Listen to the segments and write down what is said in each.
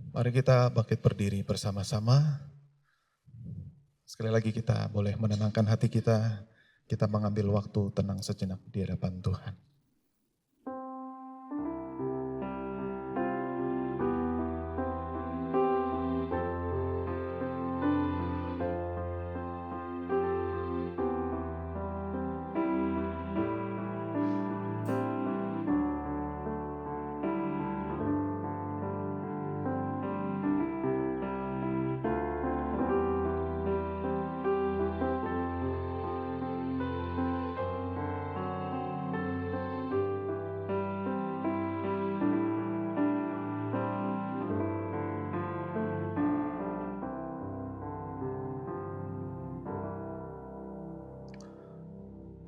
Mari kita bangkit berdiri bersama-sama. Sekali lagi kita boleh menenangkan hati kita. Kita mengambil waktu tenang sejenak di hadapan Tuhan.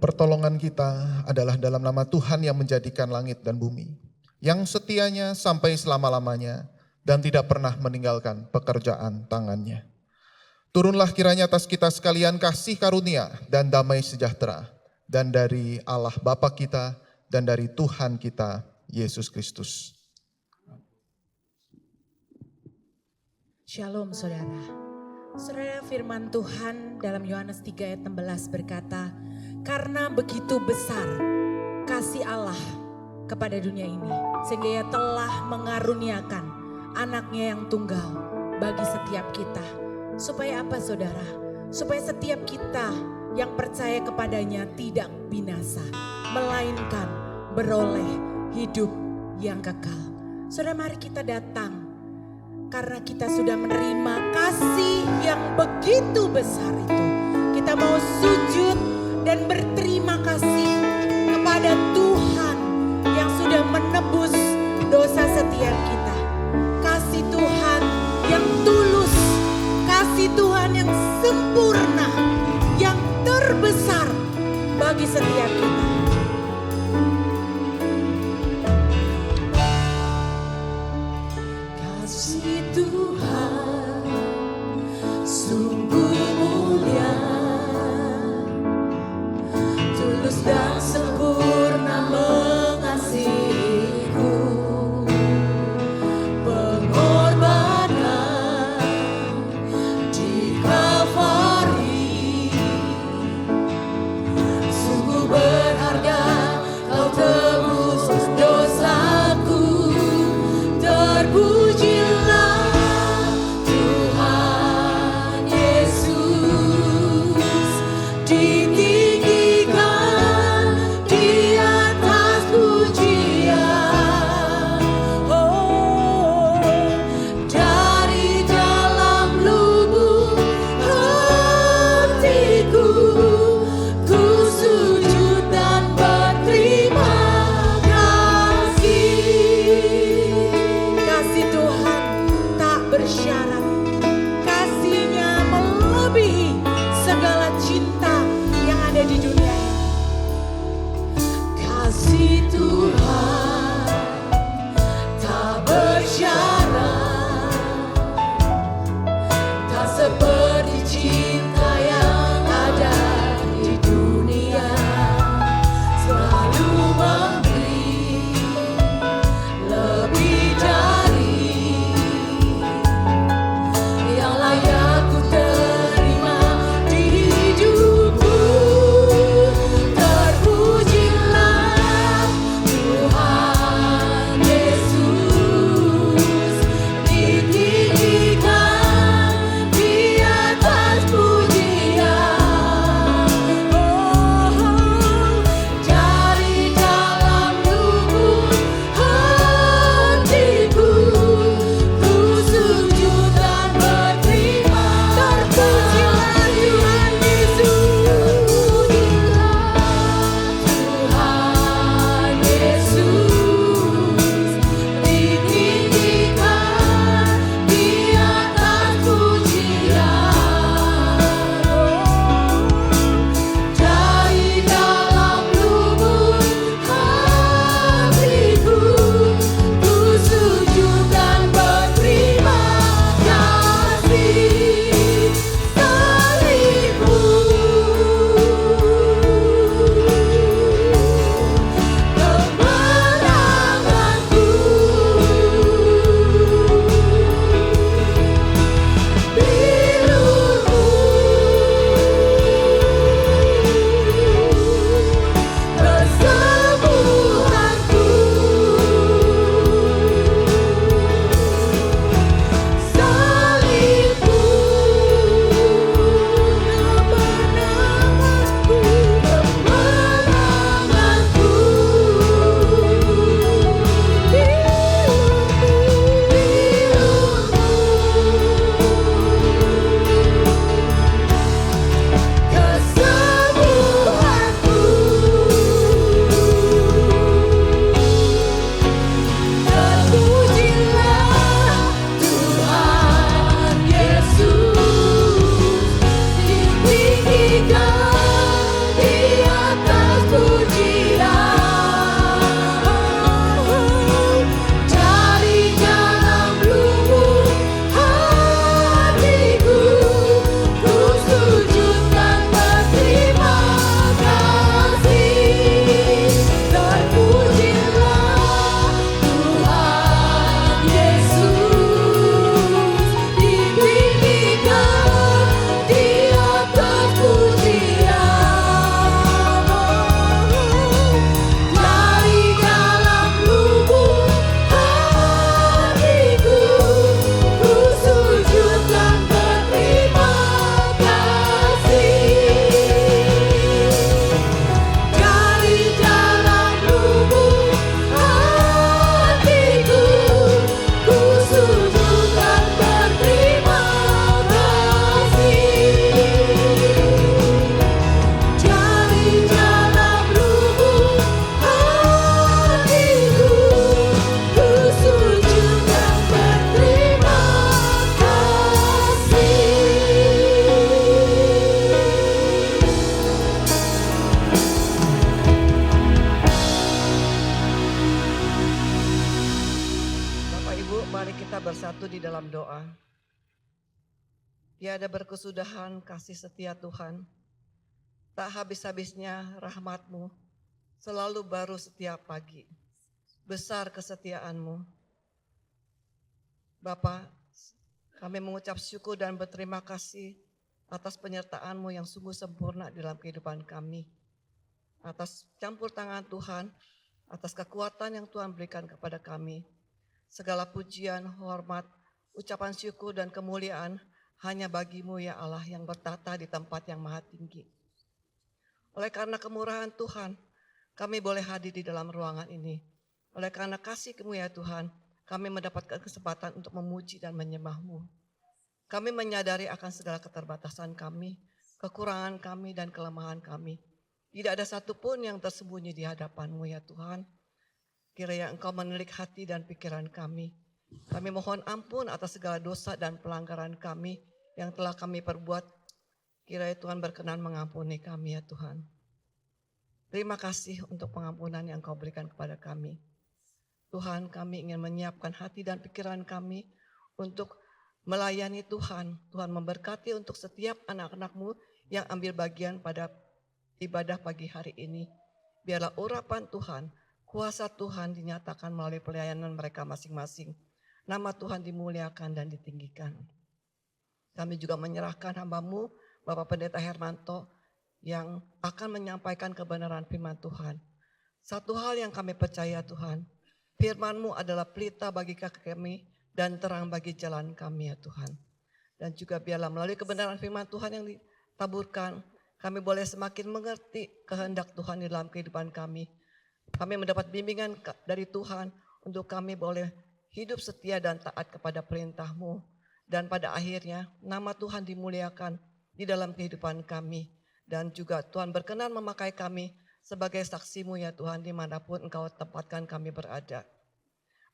Pertolongan kita adalah dalam nama Tuhan yang menjadikan langit dan bumi, yang setianya sampai selama-lamanya dan tidak pernah meninggalkan pekerjaan tangannya. Turunlah kiranya atas kita sekalian kasih karunia dan damai sejahtera, dan dari Allah Bapa kita dan dari Tuhan kita Yesus Kristus. Shalom saudara. Saudara, firman Tuhan dalam Yohanes 3 ayat 16 berkata, karena begitu besar kasih Allah kepada dunia ini, sehingga Ia telah mengaruniakan anaknya yang tunggal bagi setiap kita. Supaya apa saudara? Supaya setiap kita yang percaya kepadanya tidak binasa, melainkan beroleh hidup yang kekal. Saudara, mari kita datang karena kita sudah menerima kasih yang begitu besar itu. Kita mau sujud dan berterima kasih kepada Tuhan yang sudah menebus dosa setiap kita. Kasih Tuhan yang tulus, kasih Tuhan yang sempurna, yang terbesar bagi setiap kita. Kasih Tuhan sungguh mulia, tulus dan sempurna mengasihiku. Pengorbanan di Kalvari sungguh berharga, Kau tebus dosaku. Terpujilah Tuhan Yesus, ditinggikan di atas pujian. Oh, dari dalam lubuk hatiku, ku sujud dan berterima kasih. Kasih Tuhan tak bersyarat, kasih-Nya melebihi segala cinta yang ada di dunia ini. Kasih Tuhan tak bersyarat, tak seperti cinta yang ada di dunia. Selalu memberi lebih dari yang layak ku terima di hidupku. Terpujilah bersatu di dalam doa. Tiada berkesudahan kasih setia Tuhan, tak habis-habisnya rahmat-Mu, selalu baru setiap pagi. Besar kesetiaan-Mu. Bapa, kami mengucap syukur dan berterima kasih atas penyertaan-Mu yang sungguh sempurna dalam kehidupan kami. Atas campur tangan Tuhan, atas kekuatan yang Tuhan berikan kepada kami. Segala pujian, hormat, ucapan syukur dan kemuliaan hanya bagi-Mu ya Allah yang bertata di tempat yang maha tinggi. Oleh karena kemurahan Tuhan, kami boleh hadir di dalam ruangan ini. Oleh karena kasih-Mu ya Tuhan, kami mendapatkan kesempatan untuk memuji dan menyembah-Mu. Kami menyadari akan segala keterbatasan kami, kekurangan kami dan kelemahan kami. Tidak ada satupun yang tersembunyi di hadapan-Mu ya Tuhan. Kiranya Engkau menilik hati dan pikiran kami. Kami mohon ampun atas segala dosa dan pelanggaran kami yang telah kami perbuat. Kiranya Tuhan berkenan mengampuni kami ya Tuhan. Terima kasih untuk pengampunan yang Engkau berikan kepada kami. Tuhan, kami ingin menyiapkan hati dan pikiran kami untuk melayani Tuhan. Tuhan memberkati untuk setiap anak-anak-Mu yang ambil bagian pada ibadah pagi hari ini. Biarlah urapan Tuhan, kuasa Tuhan dinyatakan melalui pelayanan mereka masing-masing. Nama Tuhan dimuliakan dan ditinggikan. Kami juga menyerahkan hamba-Mu, Bapak Pendeta Hermanto, yang akan menyampaikan kebenaran firman Tuhan. Satu hal yang kami percaya Tuhan, firman-Mu adalah pelita bagi kaki kami dan terang bagi jalan kami ya Tuhan. Dan juga biarlah melalui kebenaran firman Tuhan yang ditaburkan, kami boleh semakin mengerti kehendak Tuhan di dalam kehidupan kami. Kami mendapat bimbingan dari Tuhan untuk kami boleh hidup setia dan taat kepada perintah-Mu. Dan pada akhirnya nama Tuhan dimuliakan di dalam kehidupan kami. Dan juga Tuhan berkenan memakai kami sebagai saksi-Mu ya Tuhan dimanapun Engkau tempatkan kami berada.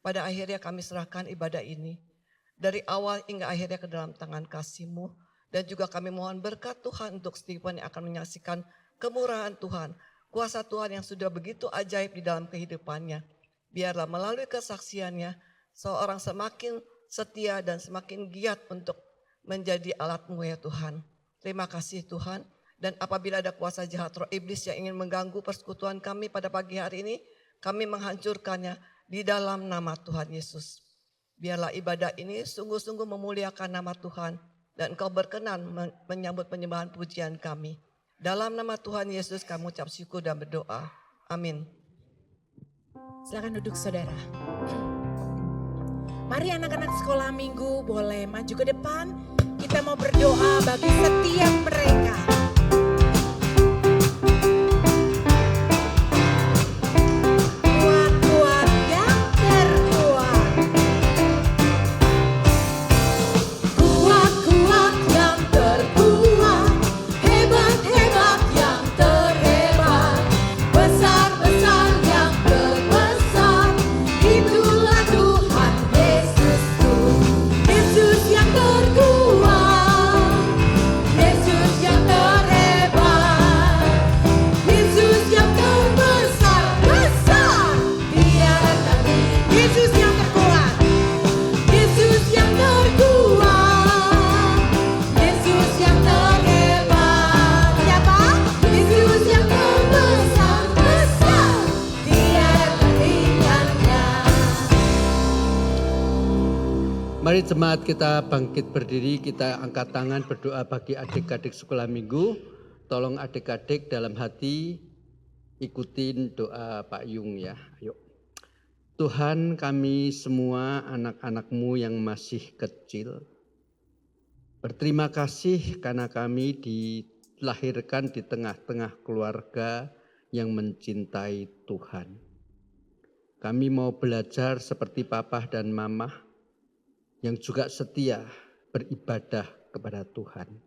Pada akhirnya kami serahkan ibadah ini dari awal hingga akhirnya ke dalam tangan kasih-Mu. Dan juga kami mohon berkat Tuhan untuk Stephen yang akan menyaksikan kemurahan Tuhan. Kuasa Tuhan yang sudah begitu ajaib di dalam kehidupannya. Biarlah melalui kesaksiannya seorang semakin setia dan semakin giat untuk menjadi alat-Mu ya Tuhan. Terima kasih Tuhan. Dan apabila ada kuasa jahat roh iblis yang ingin mengganggu persekutuan kami pada pagi hari ini, kami menghancurkannya di dalam nama Tuhan Yesus. Biarlah ibadah ini sungguh-sungguh memuliakan nama Tuhan dan Engkau berkenan menyambut penyembahan pujian kami. Dalam nama Tuhan Yesus kami ucap syukur dan berdoa. Amin. Silakan duduk saudara. Mari anak-anak sekolah minggu boleh maju ke depan. Kita mau berdoa bagi setiap mereka. Kuat-kuat yang terkuat. Kuat-kuat yang terkuat. Hebat-hebat yang terhebat. Besar-besar yang terbesar. Itulah Tuhan Yesusku. Yesus yang terkuat. Yesus yang terhebat. Yesus yang terbesar. Besar. Tiada tanding. Yesus yang terkuat. Yesus yang terkuat. Yesus yang terhebat. Siapa? Yesus yang terbesar. Besar. Tiada tandingannya. Mari jemaat kita bangkit berdiri, kita angkat tangan berdoa bagi adik-adik sekolah minggu. Tolong adik-adik dalam hati ikutin doa Pak Yung ya. Yuk. Tuhan, kami semua anak-anak-Mu yang masih kecil, berterima kasih karena kami dilahirkan di tengah-tengah keluarga yang mencintai Tuhan. Kami mau belajar seperti Papa dan Mama yang juga setia beribadah kepada Tuhan.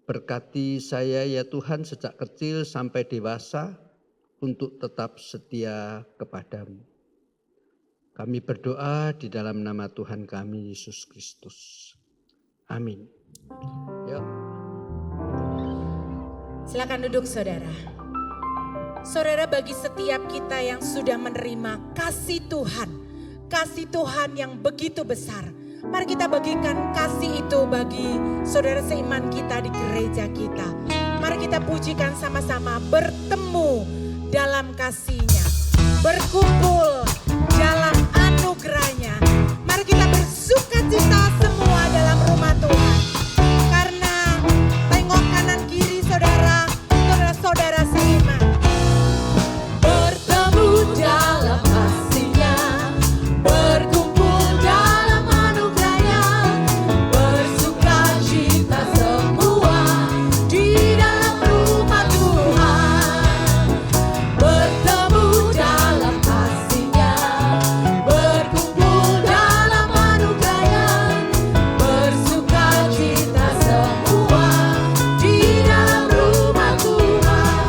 Berkati saya ya Tuhan sejak kecil sampai dewasa untuk tetap setia kepadamu. Kami berdoa di dalam nama Tuhan kami Yesus Kristus. Amin. Yuk. Silakan duduk saudara. Saudara, bagi setiap kita yang sudah menerima kasih Tuhan, kasih Tuhan yang begitu besar. Mari kita bagikan kasih itu bagi saudara seiman kita di gereja kita. Mari kita pujikan sama-sama, bertemu dalam kasih-Nya, berkumpul dalam anugerah-Nya. Mari kita bersukacita semua dalam rumah Tuhan. Karena tengok kanan kiri saudara-saudara seiman. Bertemu dalam kasih-Nya, berkumpul dalam anugerah-Nya, bersukacita semua di dalam rumah Tuhan. Bertemu dalam kasih-Nya, berkumpul dalam anugerah-Nya, bersukacita semua di dalam rumah Tuhan.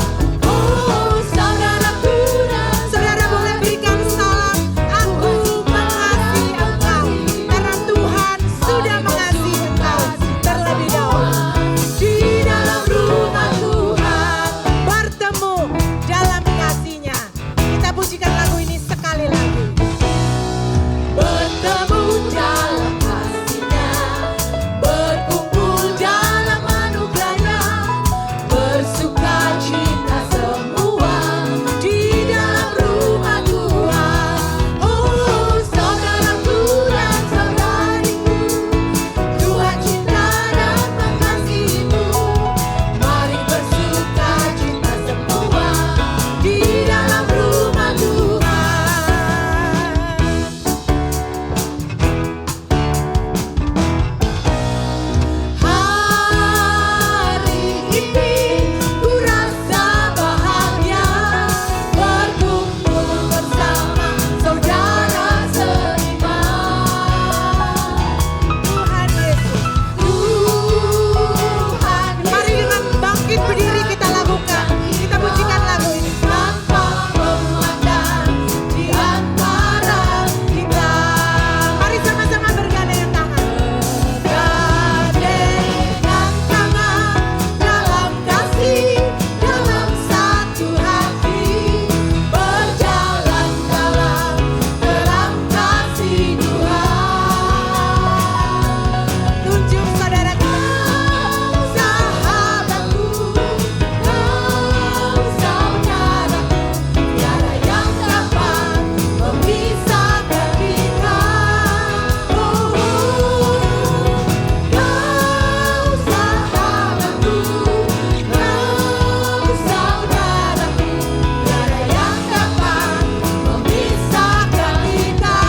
Oh saudaraku dan saudara, boleh berikan salam, aku mengasihi engkau, karena Tuhan sudah mengasihi engkau terlebih dahulu. Di dalam rumah Tuhan, bertemu dalam kasih-Nya. Kita pujikan lagu ini sekali lagi. Bertemu dalam kasih-Nya, berkumpul dalam anugerah-Nya, bersukacita semua di dalam rumah Tuhan. Oh saudaraku dan saudariku, Tuhan cinta dan mengasihimu. Mari bersukacita semua di dalam rumah Tuhan. Hari ini ku rasa bahagia, berkumpul bersama saudara seiman. Tuhan Yesus, Tuhan. Mari dengan bangkit berdiri kita lakukan. Kita pujikan lagu ini. Tanpa memandang di antara kita. Mari sama-sama bergandengan tangan. Bergandengan tangan dalam kasih, dalam satu hati, berjalan dalam terang kasih Tuhan. Tunjuk saudara kita, sahabatku, kau saudaraku, tiada yang dapat memisahkan kita. Oh, kau sahabatku, kau saudaraku, tiada yang dapat memisahkan kita.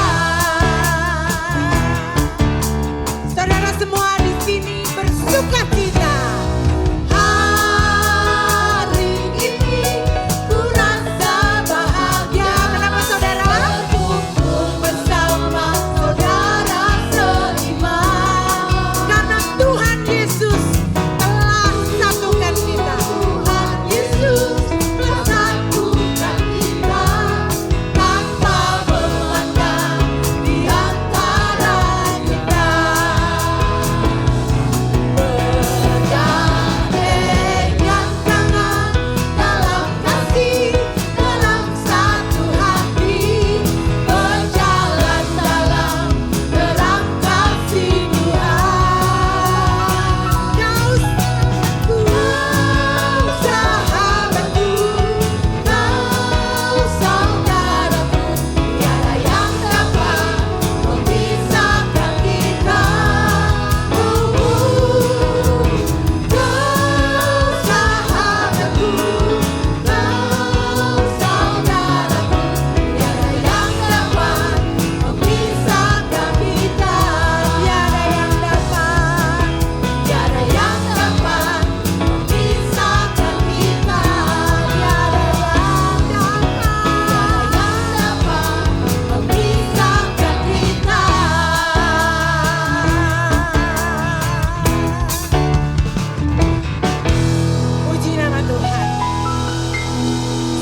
Saudara semua di sini bersukacita. Hari ini ku rasa bahagia. Kenapa saudara? Berkumpul bersama saudara seiman. Karena Tuhan Yesus telah satukan kita. Tuhan Yesus telah satukan kita, tanpa memandang di antara kita. Bergandengan tangan dalam kasih, dalam satu hati, berjalan dalam terang kasih Tuhan. Kau sahabatku, kau saudaraku, tiada yang dapat memisahkan kita. Kau sahabatku, kau saudaraku, tiada yang dapat memisahkan kita. Tiada yang dapat, tiada yang dapat memisahkan kita. Tiada yang dapat memisahkan kita. Puji nama Tuhan.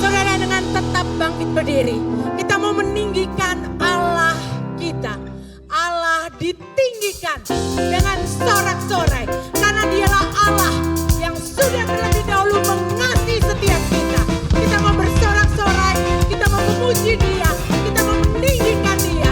Saudara, dengan tetap bangkit berdiri, kita mau meninggikan Allah kita. Allah ditinggikan dengan sorak-sorai, karena dialah Allah yang sudah terlebih dahulu mengasihi setiap kita. Kita mau bersorak-sorai, kita mau memuji Dia, kita mau meninggikan Dia.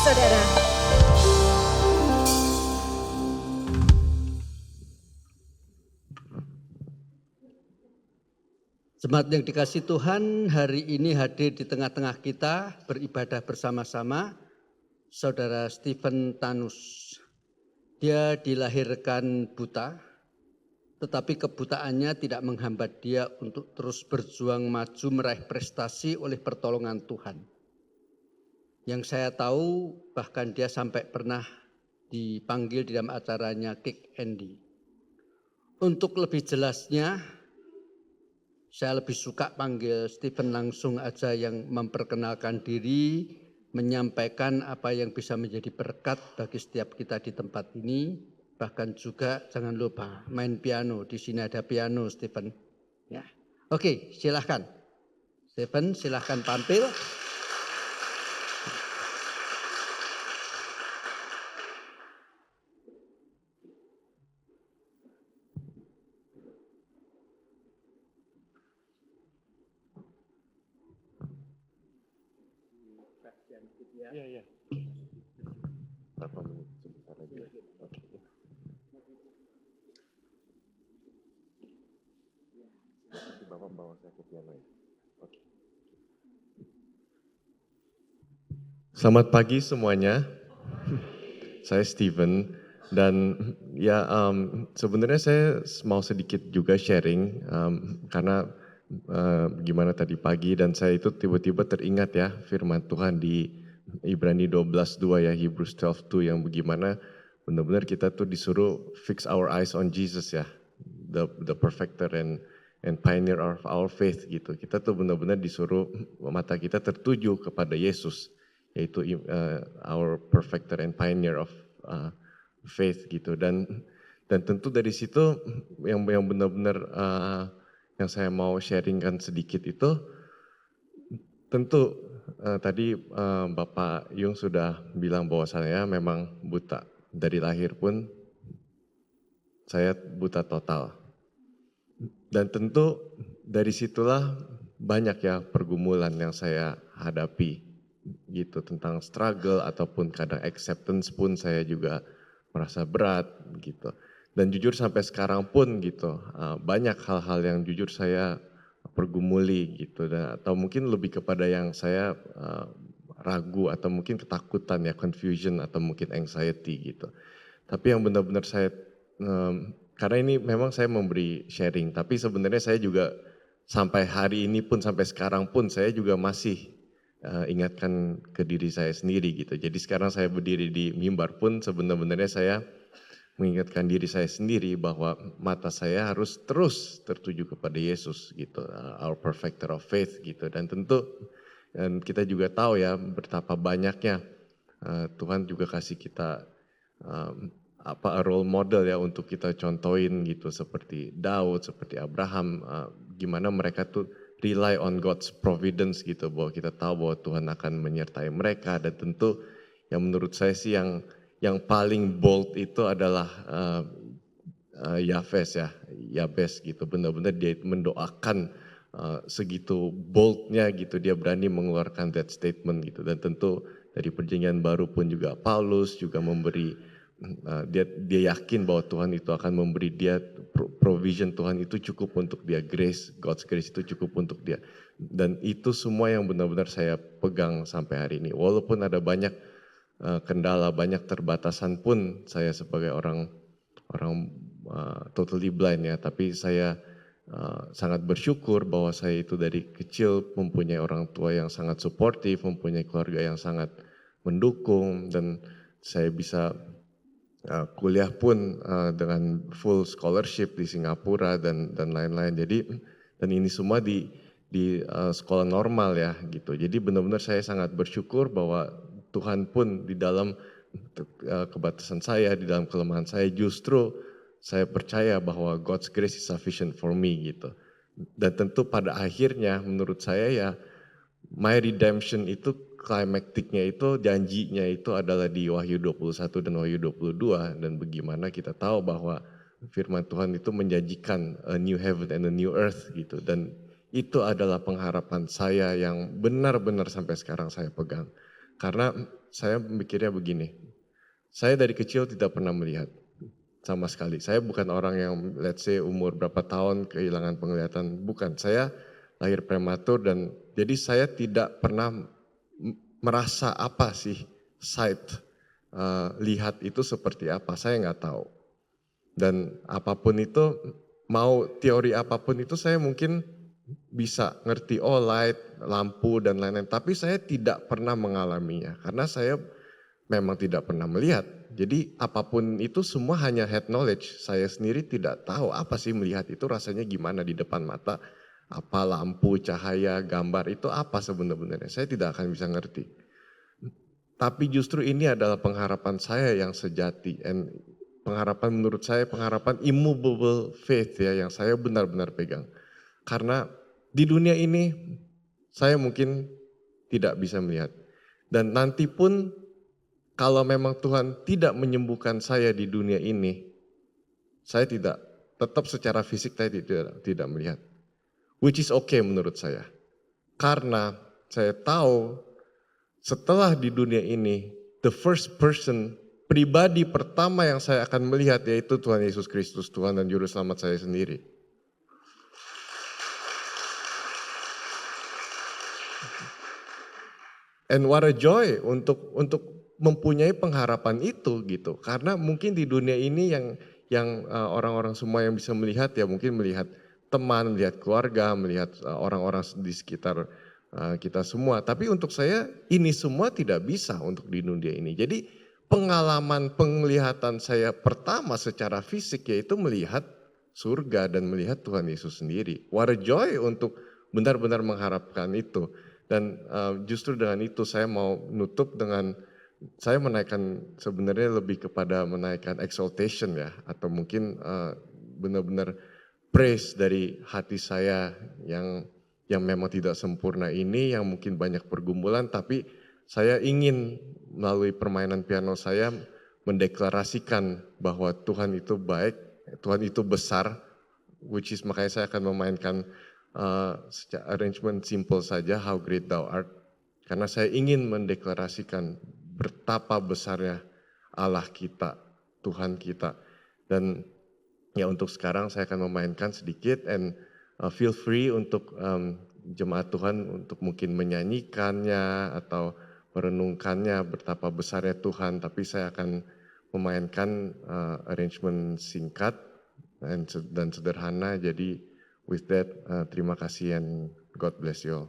saudara. Jemaat yang dikasihi Tuhan, hari ini hadir di tengah-tengah kita beribadah bersama-sama Saudara Stephen Tanus. Dia dilahirkan buta, tetapi kebutaannya tidak menghambat dia untuk terus berjuang maju meraih prestasi oleh pertolongan Tuhan. Yang saya tahu bahkan dia sampai pernah dipanggil di dalam acaranya Kick Andy. Untuk lebih jelasnya, saya lebih suka panggil Stephen langsung aja yang memperkenalkan diri, menyampaikan apa yang bisa menjadi berkat bagi setiap kita di tempat ini. Bahkan juga jangan lupa main piano, di sini ada piano Stephen. Ya. Oke, silahkan. Stephen silahkan tampil. Iya. Berapa menit sebentar lagi. Oke. Nanti Bapak bawa saya ke piano ya. Oke. Selamat pagi semuanya. Saya Steven dan ya sebenarnya saya mau sedikit juga sharing karena gimana tadi pagi dan saya itu tiba-tiba teringat ya firman Tuhan di Ibrani 12:2 ya, Hebrews 12:2 yang bagaimana benar-benar kita tuh disuruh fix our eyes on Jesus ya, the perfecter and pioneer of our faith gitu. Kita tuh benar-benar disuruh mata kita tertuju kepada Yesus, yaitu our perfecter and pioneer of faith gitu. Dan tentu dari situ yang benar-benar yang saya mau sharingkan sedikit itu tentu tadi Bapak Yung sudah bilang bahwa saya memang buta. Dari lahir pun saya buta total. Dan tentu dari situlah banyak ya pergumulan yang saya hadapi gitu, tentang struggle ataupun kadang acceptance pun saya juga merasa berat gitu. Dan jujur sampai sekarang pun gitu banyak hal-hal yang jujur saya pergumuli gitu, atau mungkin lebih kepada yang saya ragu atau mungkin ketakutan ya, confusion atau mungkin anxiety gitu. Tapi yang benar-benar saya karena ini memang saya memberi sharing, tapi sebenarnya saya juga sampai hari ini pun sampai sekarang pun saya juga masih ingatkan ke diri saya sendiri gitu. Jadi sekarang saya berdiri di mimbar pun sebenarnya saya mengingatkan diri saya sendiri bahwa mata saya harus terus tertuju kepada Yesus gitu, our perfecter of faith gitu. Dan tentu kita juga tahu ya betapa banyaknya Tuhan juga kasih kita role model ya untuk kita contohin gitu, seperti Daud, seperti Abraham, gimana mereka tuh rely on God's providence gitu, bahwa kita tahu bahwa Tuhan akan menyertai mereka. Dan tentu yang menurut saya sih yang paling bold itu adalah Yabes gitu, benar-benar dia mendoakan segitu boldnya gitu, dia berani mengeluarkan that statement gitu. Dan tentu dari perjanjian baru pun juga Paulus juga memberi, dia yakin bahwa Tuhan itu akan memberi dia provision, Tuhan itu cukup untuk dia, grace, God's grace itu cukup untuk dia. Dan itu semua yang benar-benar saya pegang sampai hari ini. Walaupun ada banyak kendala, banyak terbatasan pun saya sebagai orang totally blind ya, tapi saya sangat bersyukur bahwa saya itu dari kecil mempunyai orang tua yang sangat suportif, mempunyai keluarga yang sangat mendukung, dan saya bisa kuliah pun dengan full scholarship di Singapura dan lain-lain. Jadi dan ini semua di sekolah normal ya gitu. Jadi benar-benar saya sangat bersyukur bahwa Tuhan pun di dalam kebatasan saya, di dalam kelemahan saya, justru saya percaya bahwa God's grace is sufficient for me gitu. Dan tentu pada akhirnya menurut saya ya, my redemption itu climacticnya itu, janjinya itu adalah di Wahyu 21 dan Wahyu 22. Dan bagaimana kita tahu bahwa firman Tuhan itu menjanjikan a new heaven and a new earth gitu. Dan itu adalah pengharapan saya yang benar-benar sampai sekarang saya pegang. Karena saya mikirnya begini, saya dari kecil tidak pernah melihat sama sekali. Saya bukan orang yang let's say umur berapa tahun kehilangan penglihatan, bukan. Saya lahir prematur dan jadi saya tidak pernah merasa apa sih sight, lihat itu seperti apa, saya nggak tahu. Dan apapun itu, mau teori apapun itu saya mungkin bisa ngerti, oh light, lampu dan lain-lain. Tapi saya tidak pernah mengalaminya karena saya memang tidak pernah melihat. Jadi apapun itu semua hanya head knowledge. Saya sendiri tidak tahu apa sih melihat itu rasanya gimana di depan mata. Apa lampu, cahaya, gambar itu apa sebenarnya. Saya tidak akan bisa ngerti. Tapi justru ini adalah pengharapan saya yang sejati. And pengharapan menurut saya pengharapan immovable faith ya yang saya benar-benar pegang. Karena di dunia ini saya mungkin tidak bisa melihat. Dan nanti pun kalau memang Tuhan tidak menyembuhkan saya di dunia ini, saya tetap secara fisik saya tidak melihat. Which is okay menurut saya. Karena saya tahu setelah di dunia ini, the first person, pribadi pertama yang saya akan melihat yaitu Tuhan Yesus Kristus, Tuhan dan Juru Selamat saya sendiri. And what a joy untuk mempunyai pengharapan itu gitu. Karena mungkin di dunia ini yang orang-orang semua yang bisa melihat ya mungkin melihat teman, melihat keluarga, melihat orang-orang di sekitar kita semua. Tapi untuk saya ini semua tidak bisa untuk di dunia ini. Jadi pengalaman penglihatan saya pertama secara fisik yaitu melihat surga dan melihat Tuhan Yesus sendiri. What a joy untuk benar-benar mengharapkan itu. Dan justru dengan itu saya mau nutup dengan saya menaikkan sebenarnya lebih kepada menaikkan exaltation ya atau mungkin benar-benar praise dari hati saya yang memang tidak sempurna ini yang mungkin banyak pergumulan tapi saya ingin melalui permainan piano saya mendeklarasikan bahwa Tuhan itu baik, Tuhan itu besar, which is makanya saya akan memainkan secara arrangement simple saja How Great Thou Art karena saya ingin mendeklarasikan betapa besarnya Allah kita, Tuhan kita. Dan ya untuk sekarang saya akan memainkan sedikit and feel free untuk jemaat Tuhan untuk mungkin menyanyikannya atau merenungkannya betapa besarnya Tuhan. Tapi saya akan memainkan arrangement singkat dan sederhana. Jadi with that terima kasih and God bless you all.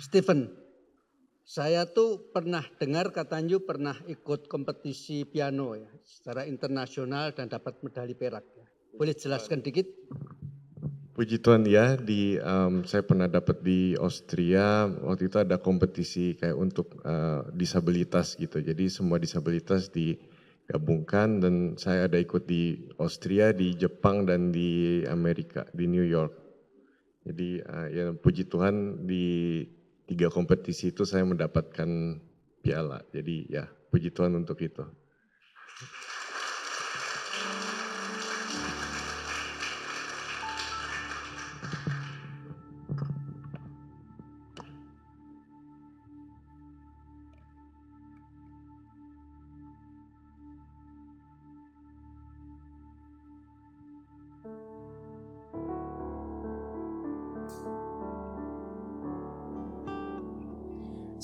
Stephen, saya tuh pernah dengar katanya pernah ikut kompetisi piano ya, secara internasional dan dapat medali perak. Ya. Boleh jelaskan dikit? Puji Tuhan ya, saya pernah dapat di Austria, waktu itu ada kompetisi kayak untuk disabilitas gitu. Jadi semua disabilitas digabungkan dan saya ada ikut di Austria, di Jepang dan di Amerika, di New York. Jadi ya puji Tuhan di 3 kompetisi itu saya mendapatkan piala. Jadi ya puji Tuhan untuk itu.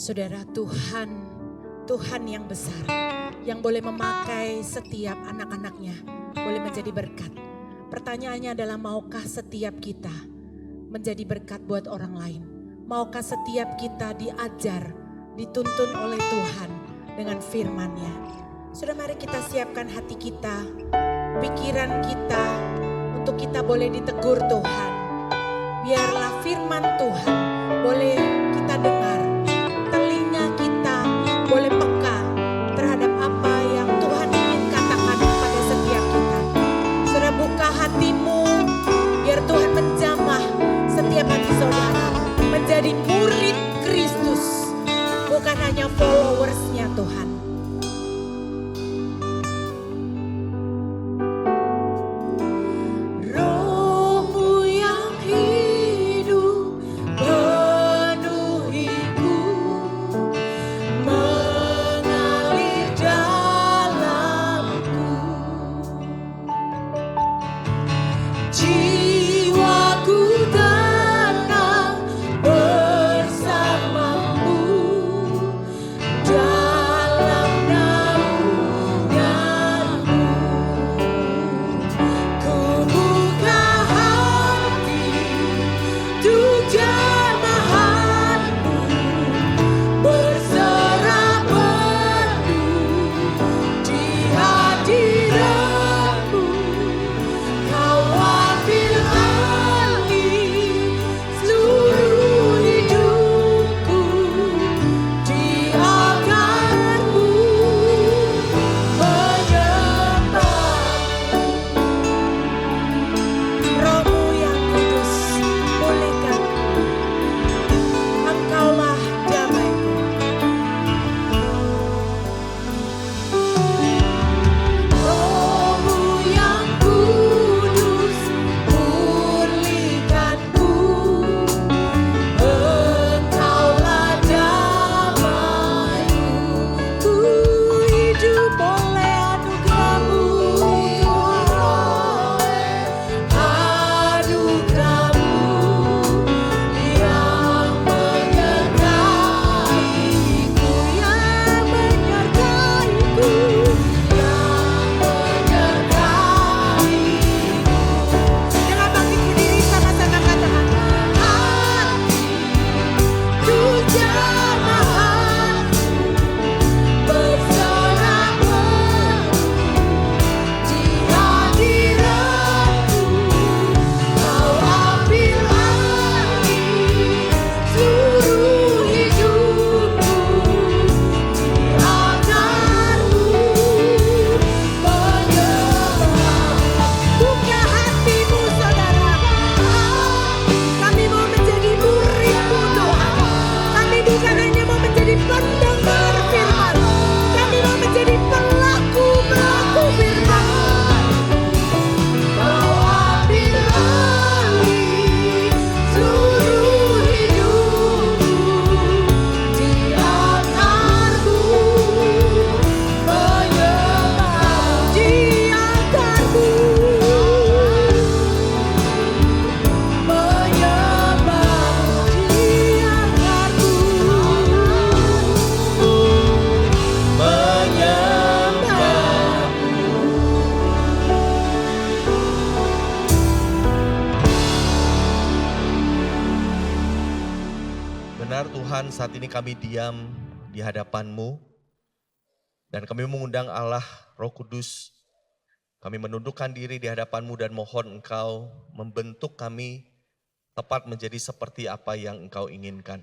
Saudara, Tuhan yang besar, yang boleh memakai setiap anak-anaknya, boleh menjadi berkat. Pertanyaannya adalah, maukah setiap kita menjadi berkat buat orang lain? Maukah setiap kita diajar, dituntun oleh Tuhan dengan firman-Nya? Saudara, mari kita siapkan hati kita, pikiran kita, untuk kita boleh ditegur Tuhan. Biarlah firman Tuhan boleh kita dengar, telinga kita boleh peka terhadap apa yang Tuhan ingin katakan kepada setiap kita. Saudara, buka hatimu, biar Tuhan menjamah setiap hati saudara menjadi murid Kristus, bukan hanya followersnya Tuhan. Rohmu yang hidup penuhiku, mengalir dalamku. Jiwaku tenang bersamamu, Benar Tuhan, saat ini kami diam di hadapan-Mu dan kami mengundang Allah Roh Kudus. Kami menundukkan diri di hadapan-Mu dan mohon Engkau membentuk kami tepat menjadi seperti apa yang Engkau inginkan.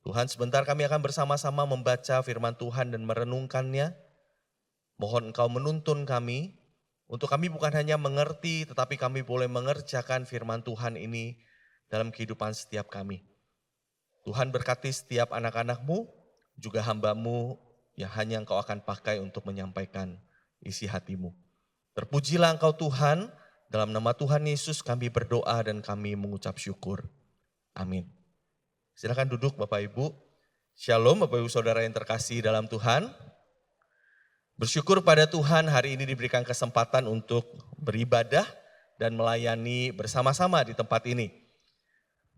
Tuhan, sebentar kami akan bersama-sama membaca firman Tuhan dan merenungkannya. Mohon Engkau menuntun kami untuk kami bukan hanya mengerti tetapi kami boleh mengerjakan firman Tuhan ini dalam kehidupan setiap kami. Tuhan berkati setiap anak-anak-Mu, juga hamba-Mu yang hanya Engkau akan pakai untuk menyampaikan isi hati-Mu. Terpujilah Engkau Tuhan, dalam nama Tuhan Yesus kami berdoa dan kami mengucap syukur. Amin. Silakan duduk Bapak Ibu. Shalom Bapak Ibu Saudara yang terkasih dalam Tuhan. Bersyukur pada Tuhan hari ini diberikan kesempatan untuk beribadah dan melayani bersama-sama di tempat ini.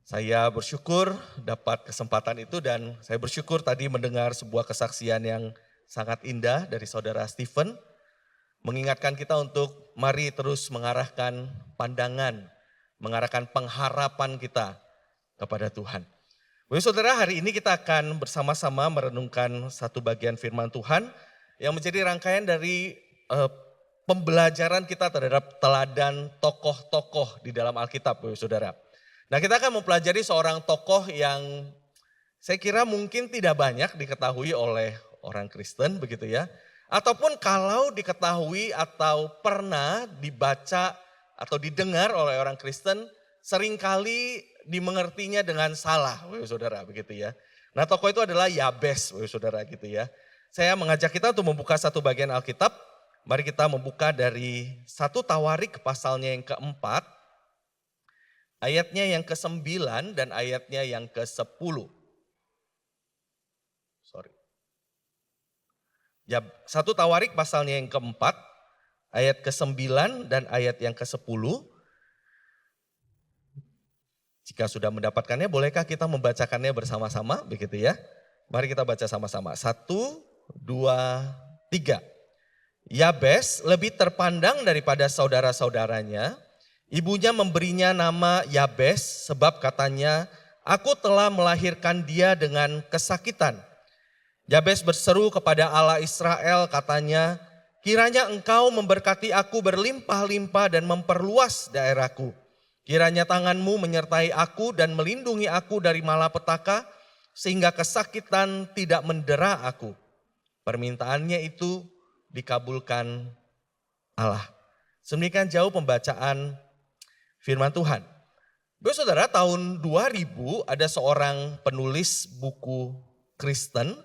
Saya bersyukur dapat kesempatan itu dan saya bersyukur tadi mendengar sebuah kesaksian yang sangat indah dari Saudara Stephen. Mengingatkan kita untuk mari terus mengarahkan pandangan, mengarahkan pengharapan kita kepada Tuhan. Bapak Saudara, hari ini kita akan bersama-sama merenungkan satu bagian firman Tuhan yang menjadi rangkaian dari pembelajaran kita terhadap teladan tokoh-tokoh di dalam Alkitab, Bapak Saudara. Nah, kita akan mempelajari seorang tokoh yang saya kira mungkin tidak banyak diketahui oleh orang Kristen begitu ya. Ataupun kalau diketahui atau pernah dibaca atau didengar oleh orang Kristen, seringkali dimengertinya dengan salah, Bapak Saudara begitu ya. Nah, tokoh itu adalah Yabes, Bapak Saudara gitu ya. Saya mengajak kita untuk membuka satu bagian Alkitab. Mari kita membuka dari 1 Tawarik pasalnya yang keempat. Ayatnya yang ke-9 dan ayatnya yang ke-10. Ya, 1 Tawarik pasalnya yang keempat, ayat ke-9 dan ayat yang ke-10. Jika sudah mendapatkannya, bolehkah kita membacakannya bersama-sama begitu ya? Mari kita baca sama-sama. 1, 2, 3. Yabes lebih terpandang daripada saudara-saudaranya. Ibunya memberinya nama Yabes sebab katanya, aku telah melahirkan dia dengan kesakitan. Yabes berseru kepada Allah Israel katanya, kiranya engkau memberkati aku berlimpah-limpah dan memperluas daerahku. Kiranya tanganmu menyertai aku dan melindungi aku dari malapetaka sehingga kesakitan tidak mendera aku. Permintaannya itu dikabulkan Allah. Sedemikian jauh pembacaan firman Tuhan. Bapak Saudara, tahun 2000 ada seorang penulis buku Kristen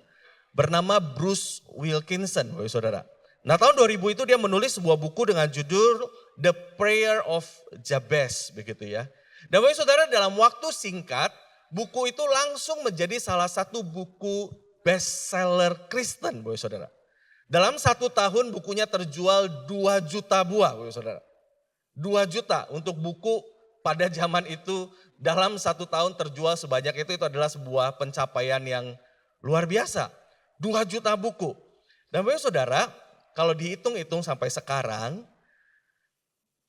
bernama Bruce Wilkinson, Bapak Saudara. Nah, tahun 2000 itu dia menulis sebuah buku dengan judul The Prayer of Jabez, begitu ya. Dan Bapak Saudara, dalam waktu singkat, buku itu langsung menjadi salah satu buku bestseller Kristen, Bapak Saudara. Dalam 1 tahun bukunya terjual 2 juta buah, Bapak Saudara. 2 juta untuk buku pada zaman itu dalam 1 tahun terjual sebanyak itu adalah sebuah pencapaian yang luar biasa. 2 juta buku. Dan Bapak Saudara, kalau dihitung-hitung sampai sekarang,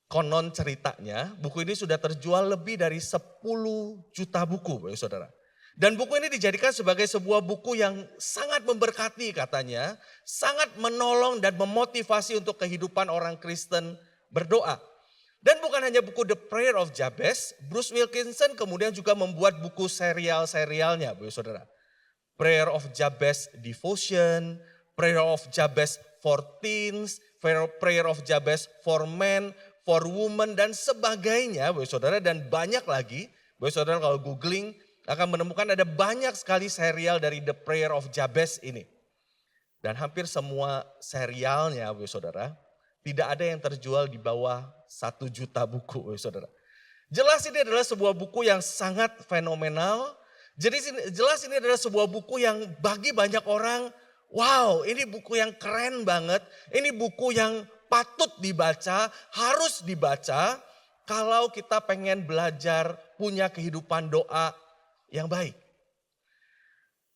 konon ceritanya buku ini sudah terjual lebih dari 10 juta buku, Bapak Saudara. Dan buku ini dijadikan sebagai sebuah buku yang sangat memberkati katanya, sangat menolong dan memotivasi untuk kehidupan orang Kristen berdoa. Dan bukan hanya buku The Prayer of Jabez, Bruce Wilkinson kemudian juga membuat buku serial-serialnya, Bapak Saudara. Prayer of Jabez Devotion, Prayer of Jabez for Teens, Prayer of Jabez for Men, for Women, dan sebagainya, Bapak Saudara. Dan banyak lagi, Bapak Saudara kalau googling akan menemukan ada banyak sekali serial dari The Prayer of Jabez ini. Dan hampir semua serialnya, Bapak Saudara, tidak ada yang terjual di bawah 1 juta buku, Saudara. Jelas ini adalah sebuah buku yang sangat fenomenal. Jadi jelas ini adalah sebuah buku yang bagi banyak orang, wow, ini buku yang keren banget. Ini buku yang patut dibaca, harus dibaca kalau kita pengen belajar punya kehidupan doa yang baik.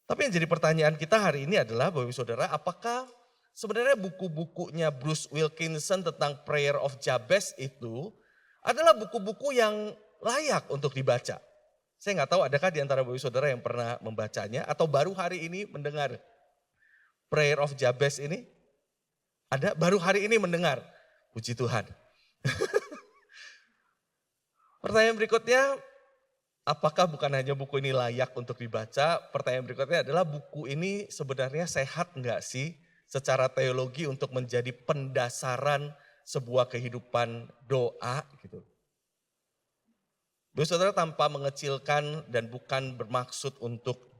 Tapi yang jadi pertanyaan kita hari ini adalah, Bapak Saudara, apakah sebenarnya buku-bukunya Bruce Wilkinson tentang Prayer of Jabez itu adalah buku-buku yang layak untuk dibaca. Saya nggak tahu adakah di antara Bapak Ibu Saudara yang pernah membacanya atau baru hari ini mendengar Prayer of Jabez ini? Ada baru hari ini mendengar. Puji Tuhan. Pertanyaan berikutnya, apakah bukan hanya buku ini layak untuk dibaca? Pertanyaan berikutnya adalah buku ini sebenarnya sehat nggak sih secara teologi untuk menjadi pendasaran sebuah kehidupan doa gitu. Bapak Saudara, tanpa mengecilkan dan bukan bermaksud untuk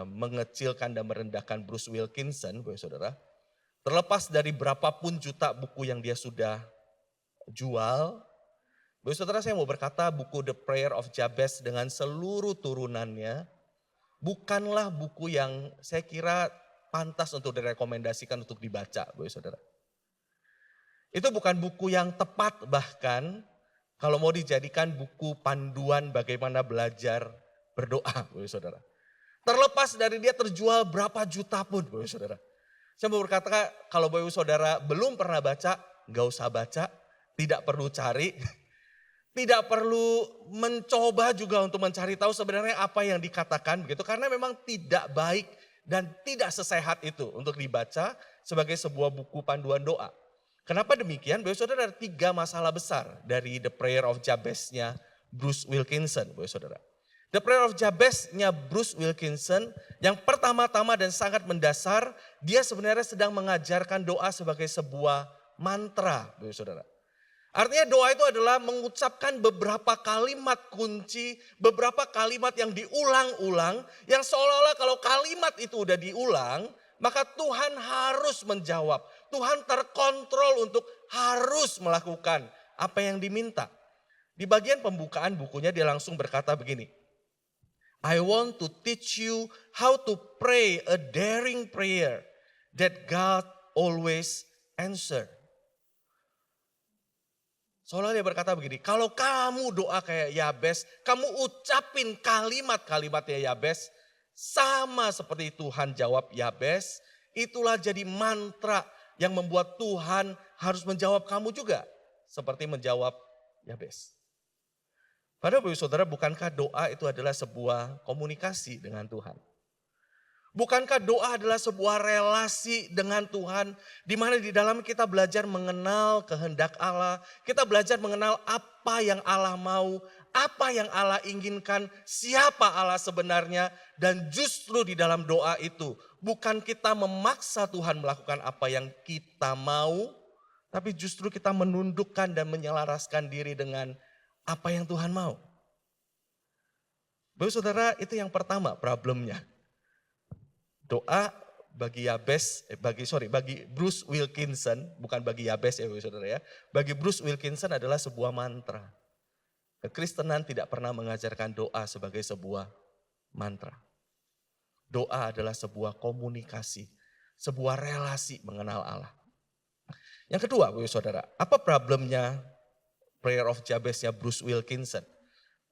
mengecilkan dan merendahkan Bruce Wilkinson, Bapak Saudara. Terlepas dari berapapun juta buku yang dia sudah jual, Bapak Saudara, saya mau berkata buku The Prayer of Jabez dengan seluruh turunannya bukanlah buku yang saya kira pantas untuk direkomendasikan untuk dibaca, Bapak Saudara. Itu bukan buku yang tepat bahkan kalau mau dijadikan buku panduan bagaimana belajar berdoa, Bapak Saudara. Terlepas dari dia terjual berapa juta pun, Bapak Saudara. Saya mau berkata kalau Bapak Saudara belum pernah baca, nggak usah baca, tidak perlu cari, tidak perlu mencoba juga untuk mencari tahu sebenarnya apa yang dikatakan begitu. Karena memang tidak baik dan tidak sesehat itu untuk dibaca sebagai sebuah buku panduan doa. Kenapa demikian? Bapak Saudara, ada 3 masalah besar dari The Prayer of Jabez-nya Bruce Wilkinson, Bapak Saudara. The Prayer of Jabez-nya Bruce Wilkinson yang pertama-tama dan sangat mendasar, dia sebenarnya sedang mengajarkan doa sebagai sebuah mantra, Bapak Saudara. Artinya doa itu adalah mengucapkan beberapa kalimat kunci, beberapa kalimat yang diulang-ulang, yang seolah-olah kalau kalimat itu udah diulang, maka Tuhan harus menjawab. Tuhan terkontrol untuk harus melakukan apa yang diminta. Di bagian pembukaan bukunya dia langsung berkata begini, I want to teach you how to pray a daring prayer that God always answer. Soalnya dia berkata begini, kalau kamu doa kayak Yabez, kamu ucapin kalimat-kalimatnya Yabez, sama seperti Tuhan jawab Yabez, itulah jadi mantra yang membuat Tuhan harus menjawab kamu juga. Seperti menjawab Yabez. Padahal Bapak Saudara, bukankah doa itu adalah sebuah komunikasi dengan Tuhan? Bukankah doa adalah sebuah relasi dengan Tuhan, di mana di dalam kita belajar mengenal kehendak Allah, kita belajar mengenal apa yang Allah mau, apa yang Allah inginkan, siapa Allah sebenarnya, dan justru di dalam doa itu bukan kita memaksa Tuhan melakukan apa yang kita mau, tapi justru kita menundukkan dan menyelaraskan diri dengan apa yang Tuhan mau. Bapak Saudara, itu yang pertama problemnya. Doa bagi Bruce Wilkinson, bukan bagi Yabez ya Bapak Saudara ya. Bagi Bruce Wilkinson adalah sebuah mantra. Kekristenan tidak pernah mengajarkan doa sebagai sebuah mantra. Doa adalah sebuah komunikasi, sebuah relasi mengenal Allah. Yang kedua Bapak Saudara, apa problemnya Prayer of Jabez-nya Bruce Wilkinson?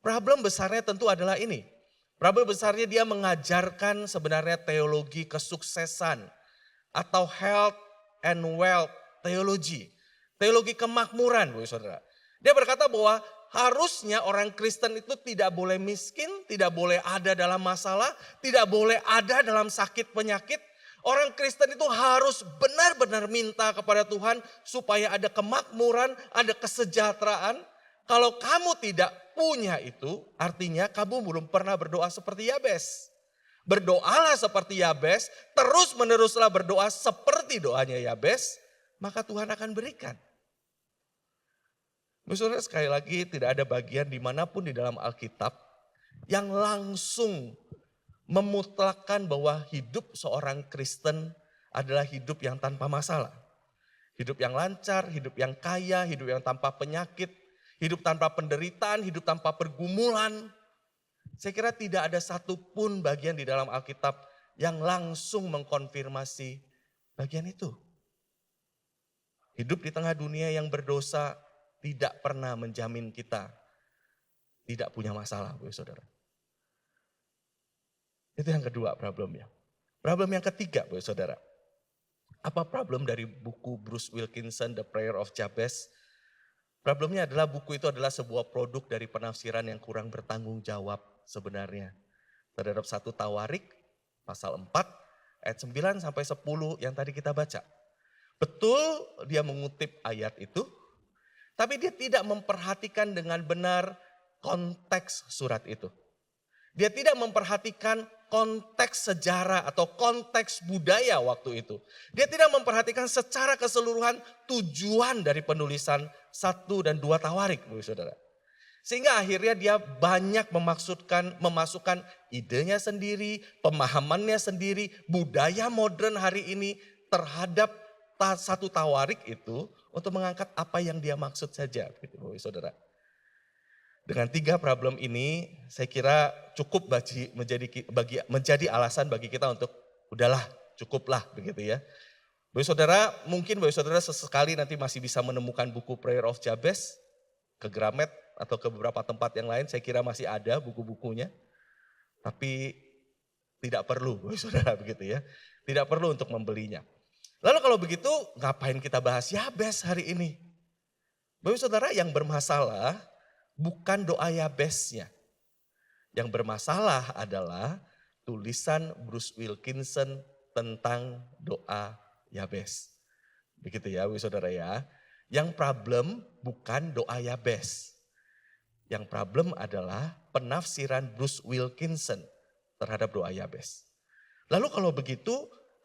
Problem besarnya tentu adalah ini. Problem besarnya dia mengajarkan sebenarnya teologi kesuksesan atau health and wealth theology. Teologi kemakmuran, Bapak Saudara. Dia berkata bahwa harusnya orang Kristen itu tidak boleh miskin, tidak boleh ada dalam masalah, tidak boleh ada dalam sakit penyakit. Orang Kristen itu harus benar-benar minta kepada Tuhan supaya ada kemakmuran, ada kesejahteraan. Kalau kamu tidak punya itu, artinya kamu belum pernah berdoa seperti Yabez. Berdoalah seperti Yabez, terus meneruslah berdoa seperti doanya Yabez, maka Tuhan akan berikan. Saudara, sekali lagi tidak ada bagian dimanapun di dalam Alkitab yang langsung memutlakkan bahwa hidup seorang Kristen adalah hidup yang tanpa masalah. Hidup yang lancar, hidup yang kaya, hidup yang tanpa penyakit, hidup tanpa penderitaan, hidup tanpa pergumulan. Saya kira tidak ada satupun bagian di dalam Alkitab yang langsung mengkonfirmasi bagian itu. Hidup di tengah dunia yang berdosa tidak pernah menjamin kita tidak punya masalah, Bapak Saudara. Itu yang kedua problemnya. Problem yang ketiga, Bapak Saudara. Apa problem dari buku Bruce Wilkinson, The Prayer of Jabez? Problemnya adalah buku itu adalah sebuah produk dari penafsiran yang kurang bertanggung jawab sebenarnya. Terhadap 1 Tawarik pasal 4 ayat 9 sampai 10 yang tadi kita baca. Betul dia mengutip ayat itu, tapi dia tidak memperhatikan dengan benar konteks surat itu. Dia tidak memperhatikan konteks sejarah atau konteks budaya waktu itu. Dia tidak memperhatikan secara keseluruhan tujuan dari penulisan 1 dan 2 Tawarik, Saudara. Sehingga akhirnya dia banyak memasukkan idenya sendiri, pemahamannya sendiri, budaya modern hari ini terhadap 1 Tawarik itu untuk mengangkat apa yang dia maksud saja, gitu, Saudara. Dengan 3 problem ini, saya kira cukup menjadi alasan bagi kita untuk udahlah, cukuplah begitu ya. Bapak Saudara, mungkin Bapak Saudara sesekali nanti masih bisa menemukan buku Prayer of Jabez ke Gramet atau ke beberapa tempat yang lain. Saya kira masih ada buku-bukunya, tapi tidak perlu Bapak Saudara begitu ya. Tidak perlu untuk membelinya. Lalu kalau begitu, ngapain kita bahas Yabez hari ini? Bapak Saudara, yang bermasalah bukan doa Yabeznya. Yang bermasalah adalah tulisan Bruce Wilkinson tentang doa Yabez. Begitu ya, Saudara ya. Yang problem bukan doa Yabez. Yang problem adalah penafsiran Bruce Wilkinson terhadap doa Yabez. Lalu kalau begitu,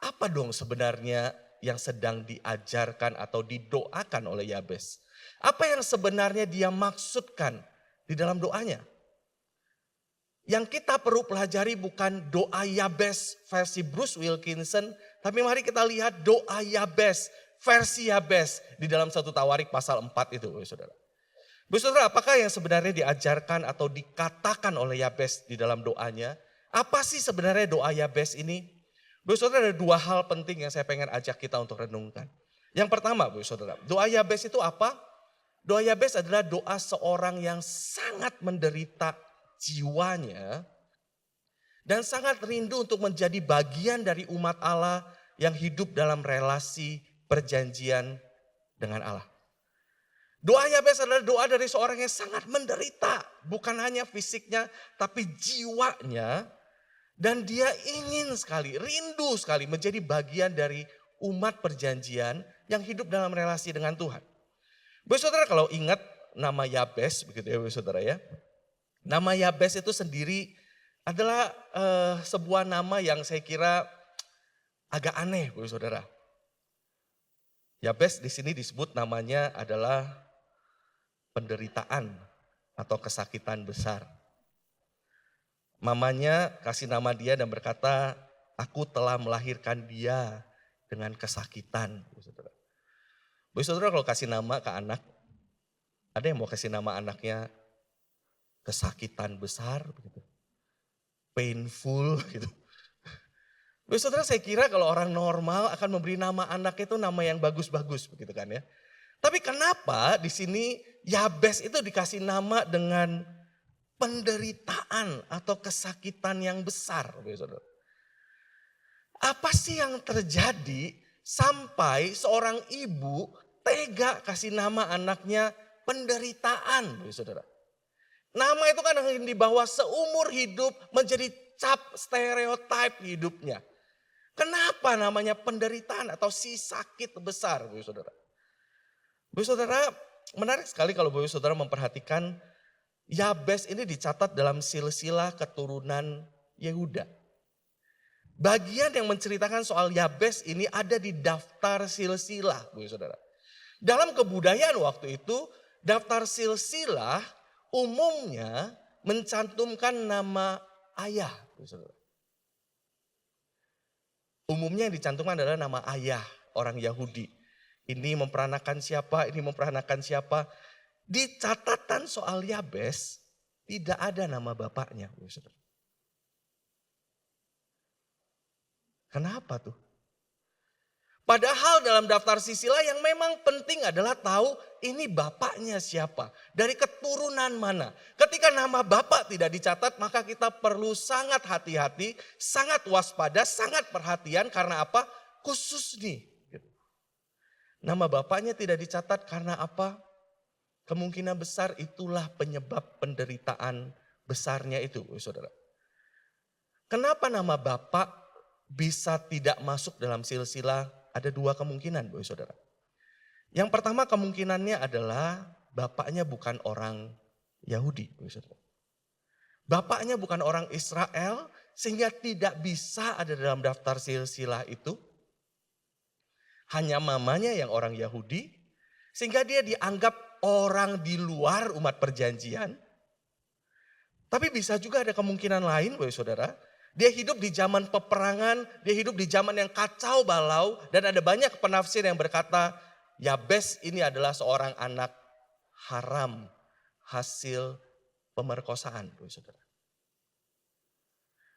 apa dong sebenarnya yang sedang diajarkan atau didoakan oleh Yabez? Apa yang sebenarnya dia maksudkan di dalam doanya? Yang kita perlu pelajari bukan doa Yabez versi Bruce Wilkinson, tapi mari kita lihat doa Yabez versi Yabez di dalam 1 Tawarik pasal 4 itu, Saudara. Saudara, apakah yang sebenarnya diajarkan atau dikatakan oleh Yabez di dalam doanya? Apa sih sebenarnya doa Yabez ini? Saudara, ada 2 hal penting yang saya pengen ajak kita untuk renungkan. Yang pertama, Saudara, doa Yabez itu apa? Doa Yabez adalah doa seorang yang sangat menderita jiwanya dan sangat rindu untuk menjadi bagian dari umat Allah yang hidup dalam relasi perjanjian dengan Allah. Doa Yabez adalah doa dari seorang yang sangat menderita, bukan hanya fisiknya tapi jiwanya, dan dia ingin sekali, rindu sekali menjadi bagian dari umat perjanjian yang hidup dalam relasi dengan Tuhan. Saudara, kalau ingat nama Yabez, begitu ya Saudara ya. Nama Yabez itu sendiri adalah sebuah nama yang saya kira agak aneh, Saudara. Yabez di sini disebut namanya adalah penderitaan atau kesakitan besar. Mamanya kasih nama dia dan berkata, aku telah melahirkan dia dengan kesakitan, Saudara. Saudara, kalau kasih nama ke anak, ada yang mau kasih nama anaknya kesakitan besar, begitu, painful, gitu. Saudara, saya kira kalau orang normal akan memberi nama anak itu nama yang bagus-bagus, begitu kan ya. Tapi kenapa di sini Yabez itu dikasih nama dengan penderitaan atau kesakitan yang besar, Saudara? Apa sih yang terjadi sampai seorang ibu tega kasih nama anaknya penderitaan, Saudara? Nama itu kan yang dibawa seumur hidup menjadi cap stereotip hidupnya. Kenapa namanya penderitaan atau si sakit besar, Saudara? Saudara, menarik sekali kalau Saudara memperhatikan Yabez ini dicatat dalam silsilah keturunan Yehuda. Bagian yang menceritakan soal Yabez ini ada di daftar silsilah, Saudara. Dalam kebudayaan waktu itu, daftar silsilah umumnya mencantumkan nama ayah, Saudara. Umumnya yang dicantumkan adalah nama ayah orang Yahudi. Ini memperanakan siapa, ini memperanakan siapa. Di catatan soal Yabez tidak ada nama bapaknya, Saudara. Kenapa tuh? Padahal dalam daftar silsilah yang memang penting adalah tahu ini bapaknya siapa. Dari keturunan mana. Ketika nama bapak tidak dicatat maka kita perlu sangat hati-hati, sangat waspada, sangat perhatian. Karena apa? Khusus nih. Nama bapaknya tidak dicatat karena apa? kemungkinan besar itulah penyebab penderitaan besarnya itu, saudara. Kenapa nama Bapak bisa tidak masuk dalam silsilah? Ada dua kemungkinan, saudara. Yang pertama kemungkinannya adalah bapaknya bukan orang Yahudi, saudara. Bapaknya bukan orang Israel sehingga tidak bisa ada dalam daftar silsilah itu. Hanya mamanya yang orang Yahudi sehingga dia dianggap orang di luar umat perjanjian. Tapi bisa juga ada kemungkinan lain, saudara. Dia hidup di zaman peperangan, dia hidup di zaman yang kacau balau. Dan ada banyak penafsir yang berkata, Yabes ini adalah seorang anak haram hasil pemerkosaan, saudara.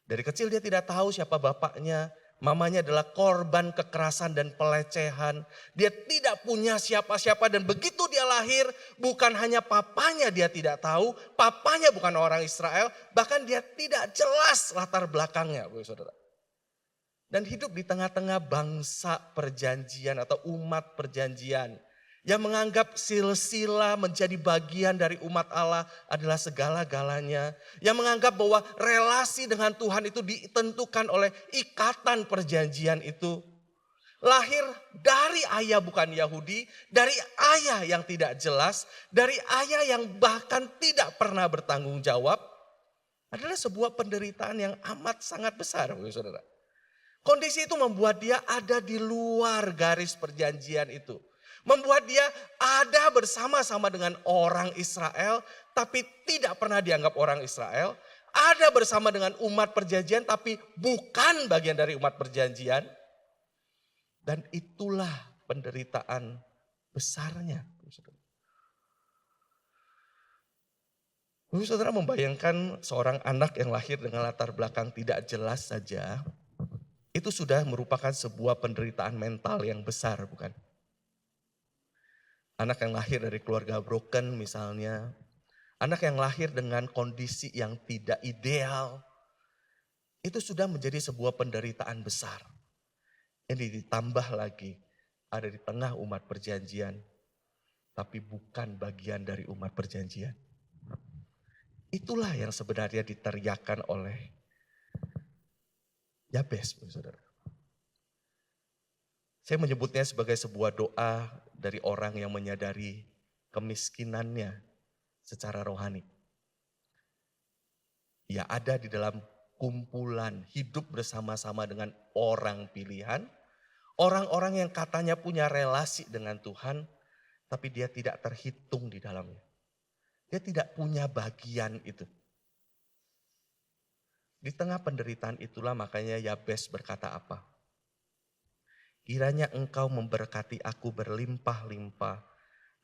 Dari kecil dia tidak tahu siapa bapaknya, mamanya adalah korban kekerasan dan pelecehan. Dia tidak punya siapa-siapa dan begitu dia lahir, bukan hanya papanya dia tidak tahu, papanya bukan orang Israel, bahkan dia tidak jelas latar belakangnya, saudara. Dan hidup di tengah-tengah bangsa perjanjian atau umat perjanjian yang menganggap silsilah menjadi bagian dari umat Allah adalah segala-galanya. Yang menganggap bahwa relasi dengan Tuhan itu ditentukan oleh ikatan perjanjian itu. Lahir dari ayah bukan Yahudi, dari ayah yang tidak jelas, dari ayah yang bahkan tidak pernah bertanggung jawab. Adalah sebuah penderitaan yang amat sangat besar, saudara. Kondisi itu membuat dia ada di luar garis perjanjian itu. Membuat dia ada bersama-sama dengan orang Israel, tapi tidak pernah dianggap orang Israel. Ada bersama dengan umat perjanjian, tapi bukan bagian dari umat perjanjian. Dan itulah penderitaan besarnya. Saudara membayangkan seorang anak yang lahir dengan latar belakang tidak jelas saja, itu sudah merupakan sebuah penderitaan mental yang besar, bukan? Anak yang lahir dari keluarga broken misalnya. Anak yang lahir dengan kondisi yang tidak ideal. Itu sudah menjadi sebuah penderitaan besar. Ini ditambah lagi ada di tengah umat perjanjian. Tapi bukan bagian dari umat perjanjian. Itulah yang sebenarnya diteriakan oleh Yabes, saudara. Saya menyebutnya sebagai sebuah doa dari orang yang menyadari kemiskinannya secara rohani. Ia ada di dalam kumpulan hidup bersama-sama dengan orang pilihan. Orang-orang yang katanya punya relasi dengan Tuhan, tapi dia tidak terhitung di dalamnya. Dia tidak punya bagian itu. Di tengah penderitaan itulah makanya Yabes berkata apa? Kiranya engkau memberkati aku berlimpah-limpah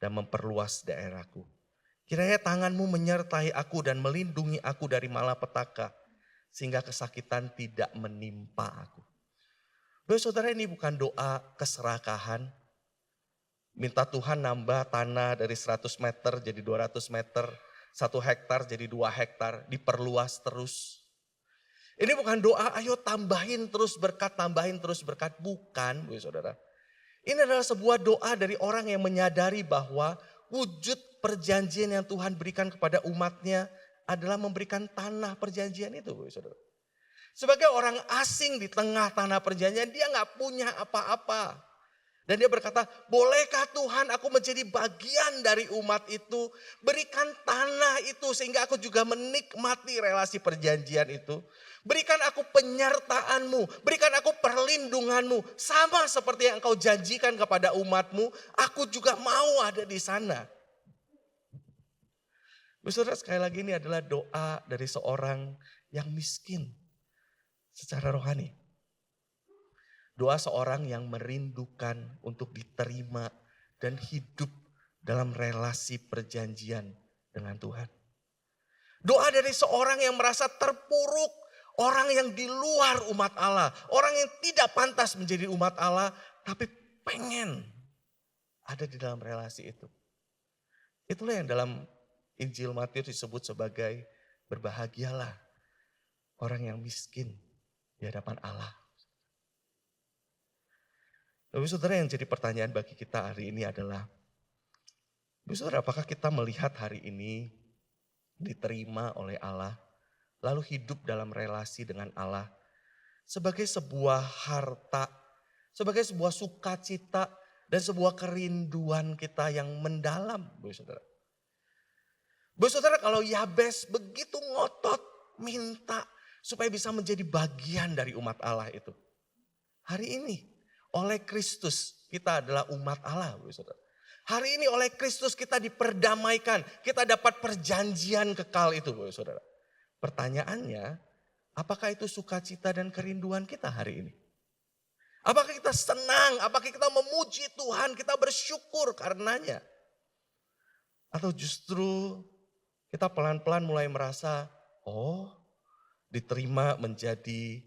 dan memperluas daerahku. Kiranya tanganmu menyertai aku dan melindungi aku dari malapetaka. Sehingga kesakitan tidak menimpa aku. Saudara, ini bukan doa keserakahan. Minta Tuhan nambah tanah dari 100 meter jadi 200 meter. 1 hektar jadi 2 hektar. Diperluas terus. Ini bukan doa, ayo tambahin terus berkat, tambahin terus berkat. Bukan, saudara. Ini adalah sebuah doa dari orang yang menyadari bahwa wujud perjanjian yang Tuhan berikan kepada umatnya adalah memberikan tanah perjanjian itu, saudara. Sebagai orang asing di tengah tanah perjanjian, dia gak punya apa-apa. Dan dia berkata, bolehkah Tuhan aku menjadi bagian dari umat itu. Berikan tanah itu sehingga aku juga menikmati relasi perjanjian itu. Berikan aku penyertaanmu, berikan aku perlindunganmu. Sama seperti yang engkau janjikan kepada umatmu, aku juga mau ada di sana. Saudara, sekali lagi ini adalah doa dari seorang yang miskin secara rohani. Doa seorang yang merindukan untuk diterima dan hidup dalam relasi perjanjian dengan Tuhan. Doa dari seorang yang merasa terpuruk, orang yang di luar umat Allah, orang yang tidak pantas menjadi umat Allah, tapi pengen ada di dalam relasi itu. Itulah yang dalam Injil Matius disebut sebagai berbahagialah orang yang miskin di hadapan Allah. Tapi saudara, yang jadi pertanyaan bagi kita hari ini adalah, Saudara, apakah kita melihat hari ini diterima oleh Allah, lalu hidup dalam relasi dengan Allah sebagai sebuah harta, sebagai sebuah sukacita, dan sebuah kerinduan kita yang mendalam, Saudara. Saudara, kalau Yabes begitu ngotot minta supaya bisa menjadi bagian dari umat Allah itu. Hari ini oleh Kristus kita adalah umat Allah, Saudara. Hari ini oleh Kristus kita diperdamaikan, kita dapat perjanjian kekal itu, Saudara. Pertanyaannya, apakah itu sukacita dan kerinduan kita hari ini? Apakah kita senang, apakah kita memuji Tuhan, kita bersyukur karenanya? Atau justru kita pelan-pelan mulai merasa, oh, diterima menjadi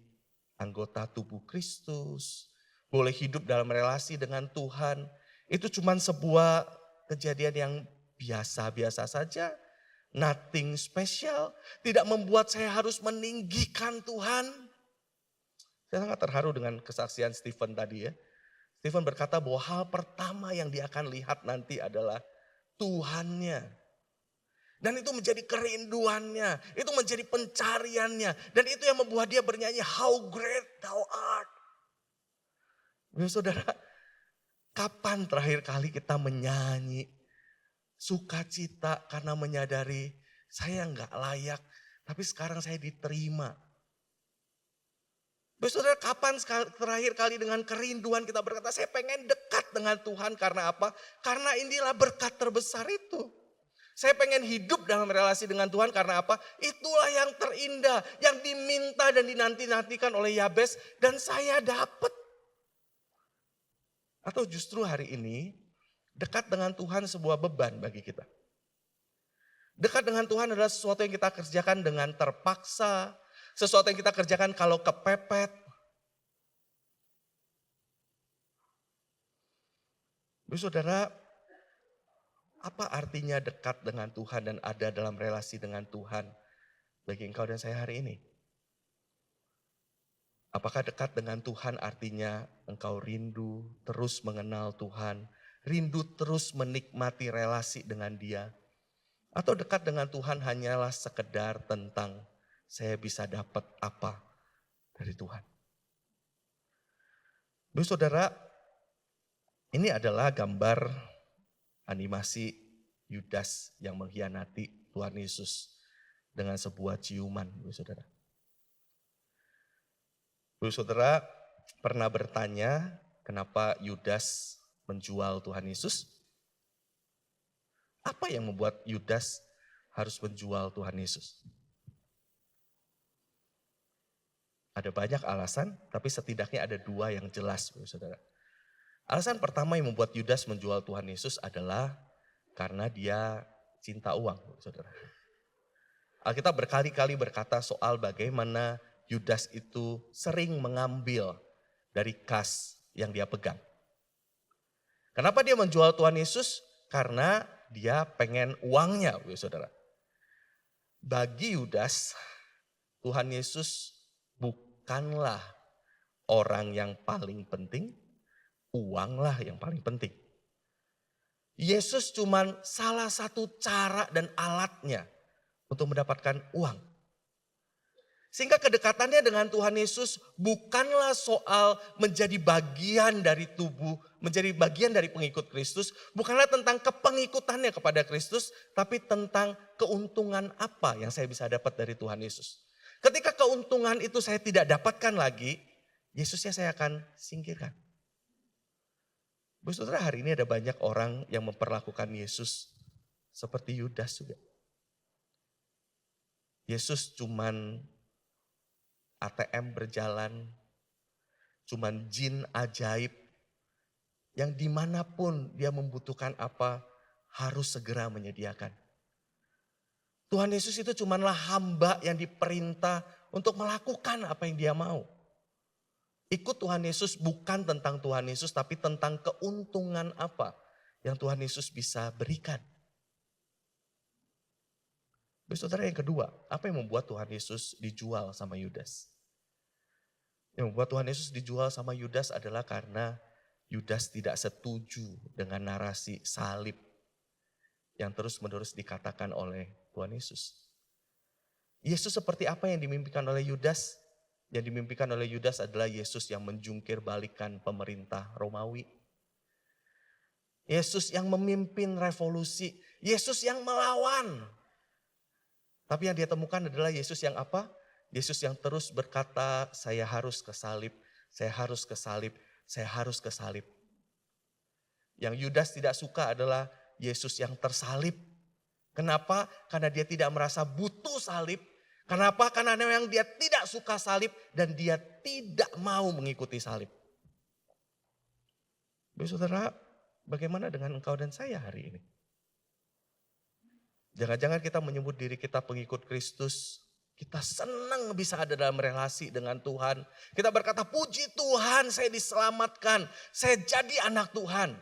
anggota tubuh Kristus, boleh hidup dalam relasi dengan Tuhan, itu cuma sebuah kejadian yang biasa-biasa saja, nothing special, tidak membuat saya harus meninggikan Tuhan. Saya sangat terharu dengan kesaksian Stephen tadi ya. Stephen berkata bahwa hal pertama yang dia akan lihat nanti adalah Tuhannya. Dan itu menjadi kerinduannya, itu menjadi pencariannya. Dan itu yang membuat dia bernyanyi, how great thou art. Saudara, kapan terakhir kali kita menyanyi sukacita karena menyadari saya nggak layak, tapi sekarang saya diterima. Saudara, kapan terakhir kali dengan kerinduan kita berkata, saya pengen dekat dengan Tuhan karena apa? Karena inilah berkat terbesar itu. Saya pengen hidup dalam relasi dengan Tuhan karena apa? Itulah yang terindah, yang diminta dan dinanti-nantikan oleh Yabes dan saya dapat. Atau justru hari ini dekat dengan Tuhan sebuah beban bagi kita. Dekat dengan Tuhan adalah sesuatu yang kita kerjakan dengan terpaksa, sesuatu yang kita kerjakan kalau kepepet. Saudara, apa artinya dekat dengan Tuhan dan ada dalam relasi dengan Tuhan bagi engkau dan saya hari ini? Apakah dekat dengan Tuhan artinya engkau rindu terus mengenal Tuhan, rindu terus menikmati relasi dengan Dia? Atau dekat dengan Tuhan hanyalah sekedar tentang saya bisa dapat apa dari Tuhan? Saudara, ini adalah gambar animasi Yudas yang mengkhianati Tuhan Yesus dengan sebuah ciuman, saudara. Saudara pernah bertanya kenapa Yudas menjual Tuhan Yesus? Apa yang membuat Yudas harus menjual Tuhan Yesus? Ada banyak alasan, tapi setidaknya ada dua yang jelas, saudara. Alasan pertama yang membuat Yudas menjual Tuhan Yesus adalah karena dia cinta uang, saudara. Alkitab berkali-kali berkata soal bagaimana Yudas itu sering mengambil dari kas yang dia pegang. Kenapa dia menjual Tuhan Yesus? Karena dia pengen uangnya, saudara. Bagi Yudas, Tuhan Yesus bukanlah orang yang paling penting, uanglah yang paling penting. Yesus cuman salah satu cara dan alatnya untuk mendapatkan uang. Sehingga kedekatannya dengan Tuhan Yesus bukanlah soal menjadi bagian dari tubuh, menjadi bagian dari pengikut Kristus. Bukanlah tentang kepengikutannya kepada Kristus, tapi tentang keuntungan apa yang saya bisa dapat dari Tuhan Yesus. Ketika keuntungan itu saya tidak dapatkan lagi, Yesusnya saya akan singkirkan. Saudara, hari ini ada banyak orang yang memperlakukan Yesus seperti Yudas juga. Yesus cuman ATM berjalan, cuman jin ajaib yang dimanapun dia membutuhkan apa harus segera menyediakan. Tuhan Yesus itu cumanlah hamba yang diperintah untuk melakukan apa yang dia mau. Ikut Tuhan Yesus bukan tentang Tuhan Yesus tapi tentang keuntungan apa yang Tuhan Yesus bisa berikan. Saudara, yang kedua, apa yang membuat Tuhan Yesus dijual sama Yudas? Yang membuat Tuhan Yesus dijual sama Yudas adalah karena Yudas tidak setuju dengan narasi salib yang terus-menerus dikatakan oleh Tuhan Yesus. Yesus seperti apa yang dimimpikan oleh Yudas? Yang dimimpikan oleh Yudas adalah Yesus yang menjungkir balikan pemerintah Romawi. Yesus yang memimpin revolusi. Yesus yang melawan. Tapi yang dia temukan adalah Yesus yang apa? Yesus yang terus berkata, saya harus ke salib, saya harus ke salib, saya harus ke salib. Yang Yudas tidak suka adalah Yesus yang tersalib. Kenapa? Karena dia tidak merasa butuh salib. Kenapa? Karena memang dia tidak suka salib dan dia tidak mau mengikuti salib. Saudara, bagaimana dengan engkau dan saya hari ini? Jangan-jangan kita menyebut diri kita pengikut Kristus. Kita senang bisa ada dalam relasi dengan Tuhan. Kita berkata, puji Tuhan saya diselamatkan. Saya jadi anak Tuhan.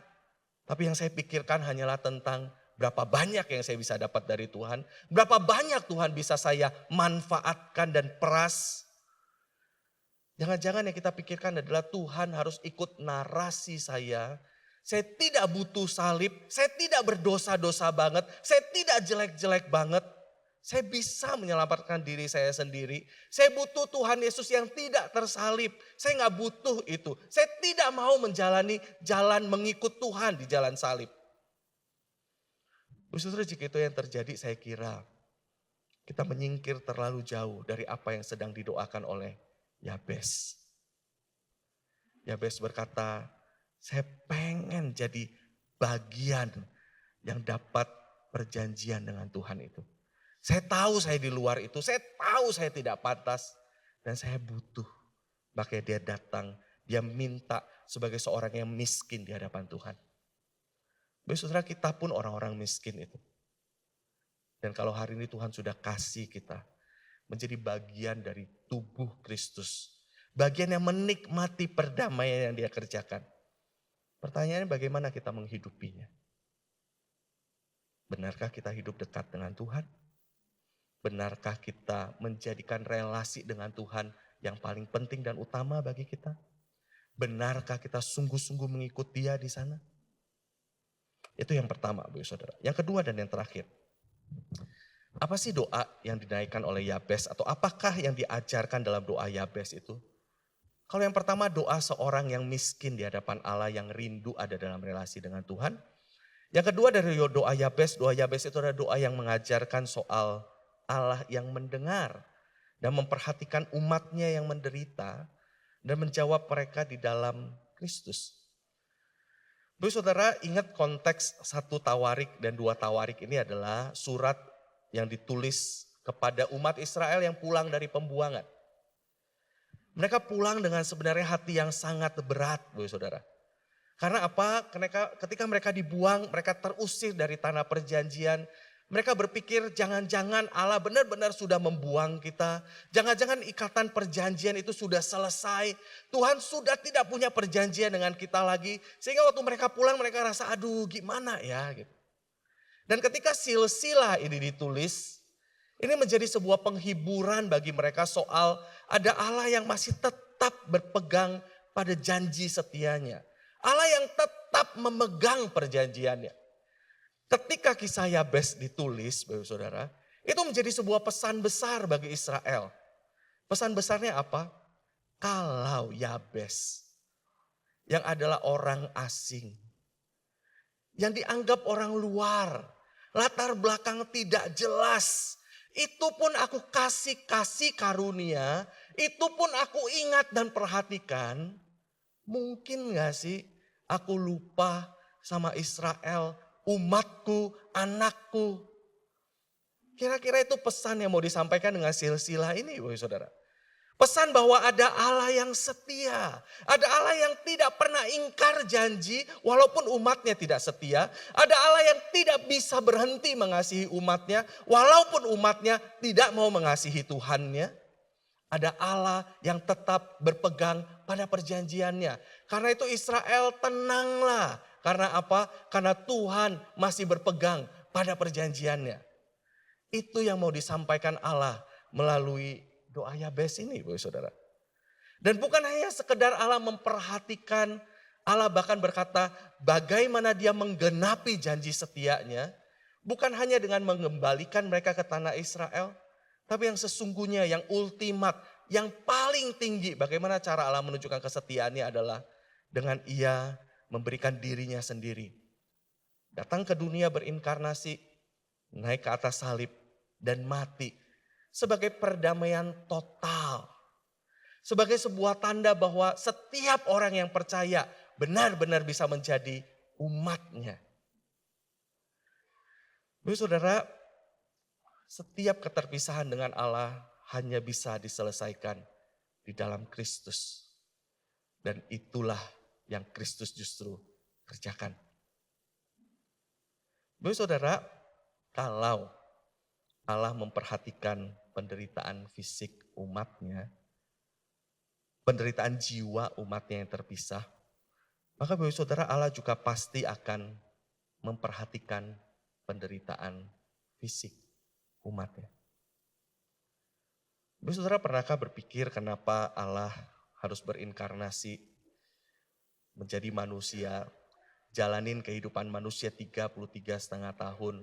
Tapi yang saya pikirkan hanyalah tentang berapa banyak yang saya bisa dapat dari Tuhan. Berapa banyak Tuhan bisa saya manfaatkan dan peras. Jangan-jangan yang kita pikirkan adalah Tuhan harus ikut narasi saya. Saya tidak butuh salib, saya tidak berdosa-dosa banget, saya tidak jelek-jelek banget. Saya bisa menyelamatkan diri saya sendiri. Saya butuh Tuhan Yesus yang tidak tersalib. Saya nggak butuh itu. Saya tidak mau menjalani jalan mengikut Tuhan di jalan salib. Saudara, jika itu yang terjadi, saya kira kita menyingkir terlalu jauh dari apa yang sedang didoakan oleh Yabes. Yabes berkata, saya pengen jadi bagian yang dapat perjanjian dengan Tuhan itu. Saya tahu saya di luar itu, saya tahu saya tidak pantas, dan saya butuh. Makanya dia datang, dia minta sebagai seorang yang miskin di hadapan Tuhan. Saudara, kita pun orang-orang miskin itu. Dan kalau hari ini Tuhan sudah kasih kita menjadi bagian dari tubuh Kristus. Bagian yang menikmati perdamaian yang dia kerjakan. Pertanyaannya bagaimana kita menghidupinya? Benarkah kita hidup dekat dengan Tuhan? Benarkah kita menjadikan relasi dengan Tuhan yang paling penting dan utama bagi kita? Benarkah kita sungguh-sungguh mengikut Dia di sana? Itu yang pertama, Bu Saudara. Yang kedua dan yang terakhir. Apa sih doa yang dinaikkan oleh Yabes atau apakah yang diajarkan dalam doa Yabes itu? Kalau yang pertama doa seorang yang miskin di hadapan Allah yang rindu ada dalam relasi dengan Tuhan. Yang kedua dari doa Yabes itu adalah doa yang mengajarkan soal Allah yang mendengar dan memperhatikan umatnya yang menderita dan menjawab mereka di dalam Kristus. Bu Saudara, ingat konteks 1 Tawarik dan 2 Tawarik ini adalah surat yang ditulis kepada umat Israel yang pulang dari pembuangan. Mereka pulang dengan sebenarnya hati yang sangat berat, Bu Saudara. Karena apa? Ketika mereka dibuang, mereka terusir dari tanah perjanjian. Mereka berpikir jangan-jangan Allah benar-benar sudah membuang kita. Jangan-jangan ikatan perjanjian itu sudah selesai. Tuhan sudah tidak punya perjanjian dengan kita lagi. Sehingga waktu mereka pulang mereka rasa aduh gimana ya gitu. Dan ketika silsilah ini ditulis, ini menjadi sebuah penghiburan bagi mereka soal ada Allah yang masih tetap berpegang pada janji setianya. Allah yang tetap memegang perjanjiannya. Ketika kisah Yabes ditulis, Bapak Saudara, itu menjadi sebuah pesan besar bagi Israel. Pesan besarnya apa? Kalau Yabes yang adalah orang asing, yang dianggap orang luar, latar belakang tidak jelas, itu pun aku kasih karunia, itu pun aku ingat dan perhatikan. Mungkin gak sih aku lupa sama Israel, umatku, anakku. Kira-kira itu pesan yang mau disampaikan dengan silsilah ini, Bapak Saudara. Pesan bahwa ada Allah yang setia. Ada Allah yang tidak pernah ingkar janji walaupun umatnya tidak setia. Ada Allah yang tidak bisa berhenti mengasihi umatnya walaupun umatnya tidak mau mengasihi Tuhannya. Ada Allah yang tetap berpegang pada perjanjiannya. Karena itu Israel tenanglah. Karena apa? Karena Tuhan masih berpegang pada perjanjiannya. Itu yang mau disampaikan Allah melalui doa Yabes ini, Bapak Saudara. Dan bukan hanya sekedar Allah memperhatikan, Allah bahkan berkata bagaimana dia menggenapi janji setianya. Bukan hanya dengan mengembalikan mereka ke tanah Israel, tapi yang sesungguhnya, yang ultimat, yang paling tinggi. Bagaimana cara Allah menunjukkan kesetiaannya adalah dengan ia memberikan dirinya sendiri. Datang ke dunia berinkarnasi, naik ke atas salib, dan mati. Sebagai perdamaian total. Sebagai sebuah tanda bahwa setiap orang yang percaya benar-benar bisa menjadi umatnya. Bapak Saudara, setiap keterpisahan dengan Allah hanya bisa diselesaikan di dalam Kristus. Dan itulah yang Kristus justru kerjakan. Bapak Saudara, kalau Allah memperhatikan penderitaan fisik umatnya, penderitaan jiwa umatnya yang terpisah, maka Bapak Saudara, Allah juga pasti akan memperhatikan penderitaan fisik umatnya. Bapak Saudara, pernahkah berpikir kenapa Allah harus berinkarnasi menjadi manusia, jalanin kehidupan manusia 33,5 tahun,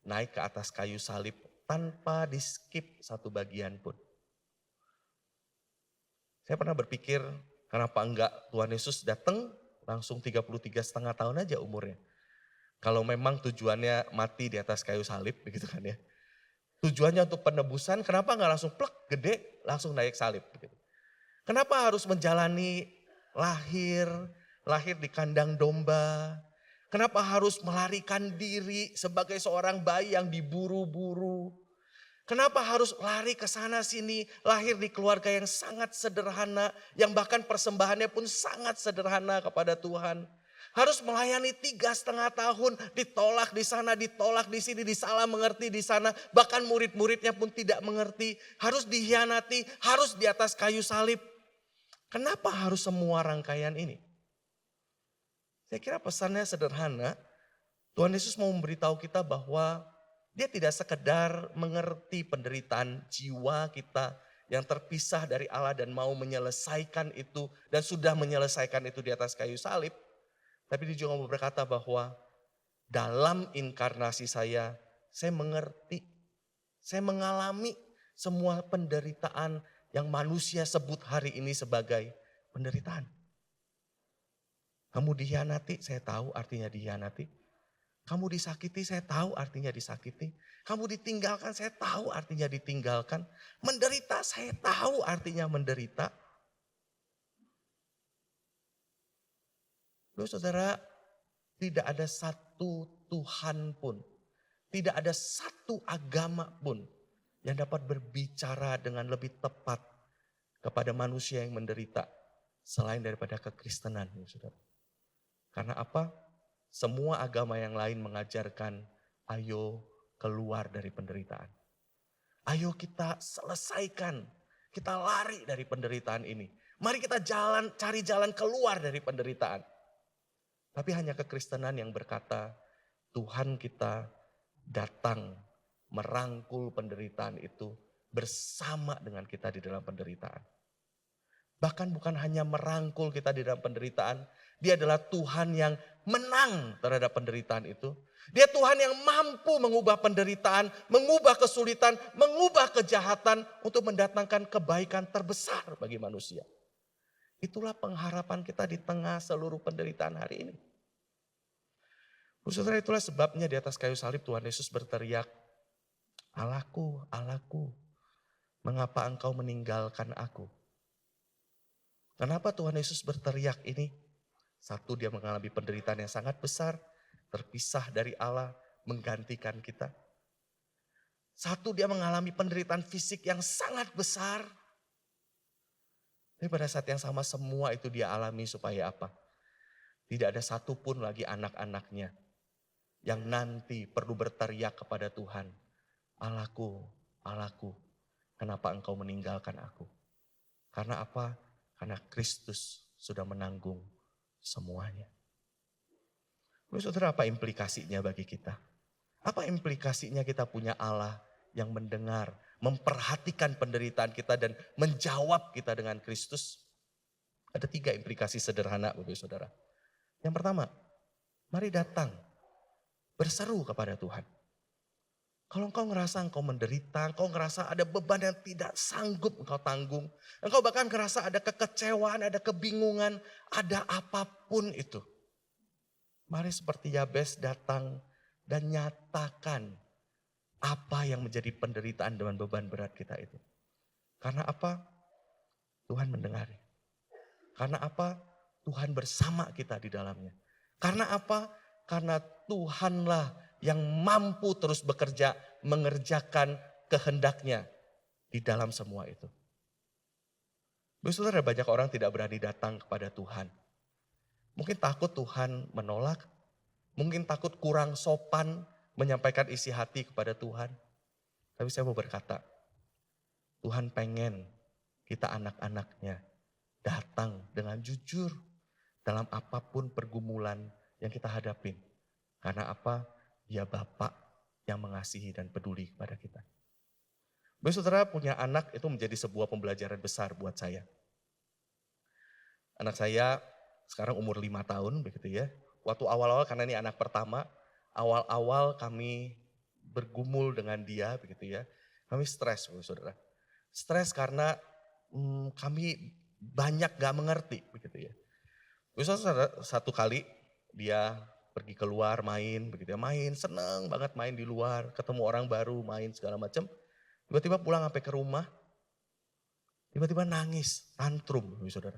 naik ke atas kayu salib tanpa di skip satu bagian pun? Saya pernah berpikir kenapa enggak Tuhan Yesus datang langsung 33,5 tahun aja umurnya. Kalau memang tujuannya mati di atas kayu salib, begitu kan ya. Tujuannya untuk penebusan, kenapa nggak langsung plek gede, langsung naik salib. Begitu. Kenapa harus menjalani lahir di kandang domba. Kenapa harus melarikan diri sebagai seorang bayi yang diburu-buru. Kenapa harus lari ke sana sini, lahir di keluarga yang sangat sederhana, yang bahkan persembahannya pun sangat sederhana kepada Tuhan. Harus melayani 3,5 tahun, ditolak di sana, ditolak di sini, disalah mengerti di sana. Bahkan murid-muridnya pun tidak mengerti. Harus dikhianati, harus di atas kayu salib. Kenapa harus semua rangkaian ini? Saya kira pesannya sederhana. Tuhan Yesus mau memberitahu kita bahwa dia tidak sekedar mengerti penderitaan jiwa kita yang terpisah dari Allah dan mau menyelesaikan itu dan sudah menyelesaikan itu di atas kayu salib. Tapi dia juga mau berkata bahwa dalam inkarnasi saya mengerti, saya mengalami semua penderitaan yang manusia sebut hari ini sebagai penderitaan. Kamu dikhianati, saya tahu artinya dikhianati. Kamu disakiti, saya tahu artinya disakiti. Kamu ditinggalkan, saya tahu artinya ditinggalkan. Menderita, saya tahu artinya menderita. Loh saudara, tidak ada satu Tuhan pun, tidak ada satu agama pun yang dapat berbicara dengan lebih tepat kepada manusia yang menderita selain daripada kekristenan. Saudara. Karena apa? Semua agama yang lain mengajarkan, ayo keluar dari penderitaan. Ayo kita selesaikan, kita lari dari penderitaan ini. Mari kita cari jalan keluar dari penderitaan. Tapi hanya kekristenan yang berkata, Tuhan kita datang merangkul penderitaan itu bersama dengan kita di dalam penderitaan. Bahkan bukan hanya merangkul kita di dalam penderitaan, dia adalah Tuhan yang menang terhadap penderitaan itu. Dia Tuhan yang mampu mengubah penderitaan, mengubah kesulitan, mengubah kejahatan untuk mendatangkan kebaikan terbesar bagi manusia. Itulah pengharapan kita di tengah seluruh penderitaan hari ini. Saudara, itulah sebabnya di atas kayu salib Tuhan Yesus berteriak, Allahku, Allahku, mengapa engkau meninggalkan aku? Kenapa Tuhan Yesus berteriak ini? Satu, dia mengalami penderitaan yang sangat besar, terpisah dari Allah, menggantikan kita. Satu, dia mengalami penderitaan fisik yang sangat besar. Tapi pada saat yang sama semua itu dia alami supaya apa? Tidak ada satupun lagi anak-anaknya yang nanti perlu berteriak kepada Tuhan. Allahku, Allahku, kenapa engkau meninggalkan aku? Karena apa? Karena Kristus sudah menanggung semuanya. Saudara, apa implikasinya bagi kita? Apa implikasinya kita punya Allah yang mendengar, memperhatikan penderitaan kita dan menjawab kita dengan Kristus? Ada 3 implikasi sederhana Bapak Saudara. Yang pertama, mari datang berseru kepada Tuhan. Kalau engkau ngerasa engkau menderita, engkau ngerasa ada beban yang tidak sanggup engkau tanggung. Engkau bahkan ngerasa ada kekecewaan, ada kebingungan, ada apapun itu. Mari seperti Yabes datang dan nyatakan apa yang menjadi penderitaan dan beban berat kita itu. Karena apa? Tuhan mendengar. Karena apa? Tuhan bersama kita di dalamnya. Karena apa? Karena Tuhanlah yang mampu terus bekerja mengerjakan kehendaknya di dalam semua itu. Saudara, banyak orang tidak berani datang kepada Tuhan. Mungkin takut Tuhan menolak, mungkin takut kurang sopan menyampaikan isi hati kepada Tuhan. Tapi saya mau berkata, Tuhan pengen kita anak-anaknya datang dengan jujur dalam apapun pergumulan yang kita hadapin. Karena apa? Dia Bapa yang mengasihi dan peduli kepada kita. Saudara, punya anak itu menjadi sebuah pembelajaran besar buat saya. Anak saya sekarang umur 5 tahun begitu ya. Waktu awal-awal karena ini anak pertama, awal-awal kami bergumul dengan dia begitu ya. Kami stres saudara. Stres karena kami banyak gak mengerti begitu ya. Saudara, satu kali dia pergi keluar main begitu ya, main seneng banget main di luar, ketemu orang baru, main segala macam. Tiba-tiba pulang sampai ke rumah, tiba-tiba nangis, tantrum saudara.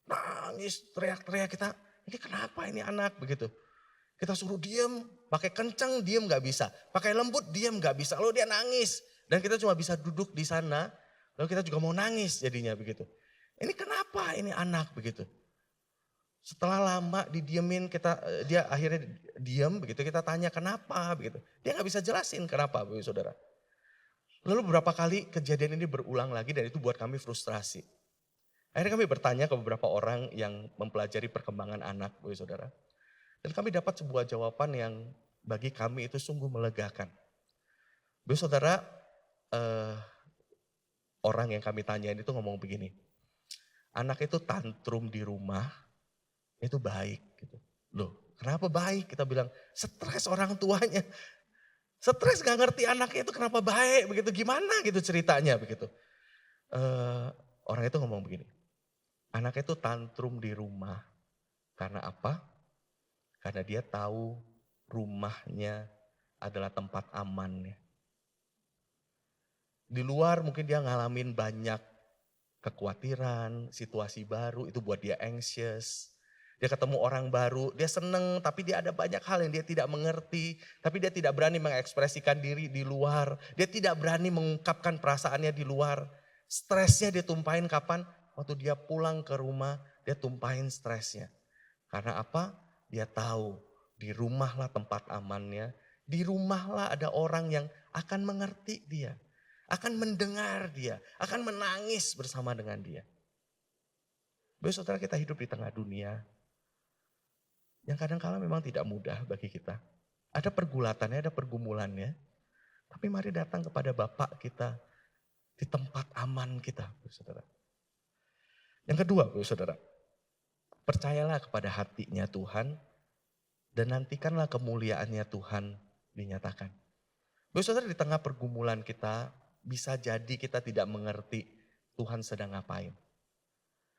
Nangis, teriak-teriak, kita ini kenapa ini anak begitu. Kita suruh diem, pakai kenceng diem gak bisa, pakai lembut diem gak bisa, lalu dia nangis. Dan kita cuma bisa duduk di sana, lalu kita juga mau nangis jadinya begitu. Ini kenapa ini anak begitu. Setelah lama didiemin, dia akhirnya diem begitu, kita tanya kenapa begitu. Dia gak bisa jelasin kenapa begitu saudara. Lalu beberapa kali kejadian ini berulang lagi dan itu buat kami frustrasi. Akhirnya kami bertanya ke beberapa orang yang mempelajari perkembangan anak, Bu Saudara. Dan kami dapat sebuah jawaban yang bagi kami itu sungguh melegakan. Bu Saudara, orang yang kami tanyain itu ngomong begini. Anak itu tantrum di rumah, itu baik gitu. Loh, kenapa baik? Kita bilang stres orang tuanya. Stres gak ngerti anaknya itu kenapa baik begitu, gimana gitu ceritanya begitu. Orang itu ngomong begini. Anaknya itu tantrum di rumah. Karena apa? Karena dia tahu rumahnya adalah tempat amannya. Di luar mungkin dia ngalamin banyak kekhawatiran, situasi baru, itu buat dia anxious. Dia ketemu orang baru, dia seneng tapi dia ada banyak hal yang dia tidak mengerti. Tapi dia tidak berani mengekspresikan diri di luar. Dia tidak berani mengungkapkan perasaannya di luar. Stresnya dia tumpahin kapan? Waktu dia pulang ke rumah, dia tumpahin stresnya. Karena apa? Dia tahu di rumahlah tempat amannya. Di rumahlah ada orang yang akan mengerti dia. Akan mendengar dia. Akan menangis bersama dengan dia. Baik saudara, kita hidup di tengah dunia yang kadang-kala memang tidak mudah bagi kita. Ada pergulatannya, ada pergumulannya. Tapi mari datang kepada Bapa kita di tempat aman kita, saudara. Yang kedua, saudara, percayalah kepada hatinya Tuhan dan nantikanlah kemuliaannya Tuhan dinyatakan. Saudara, di tengah pergumulan kita bisa jadi kita tidak mengerti Tuhan sedang ngapain.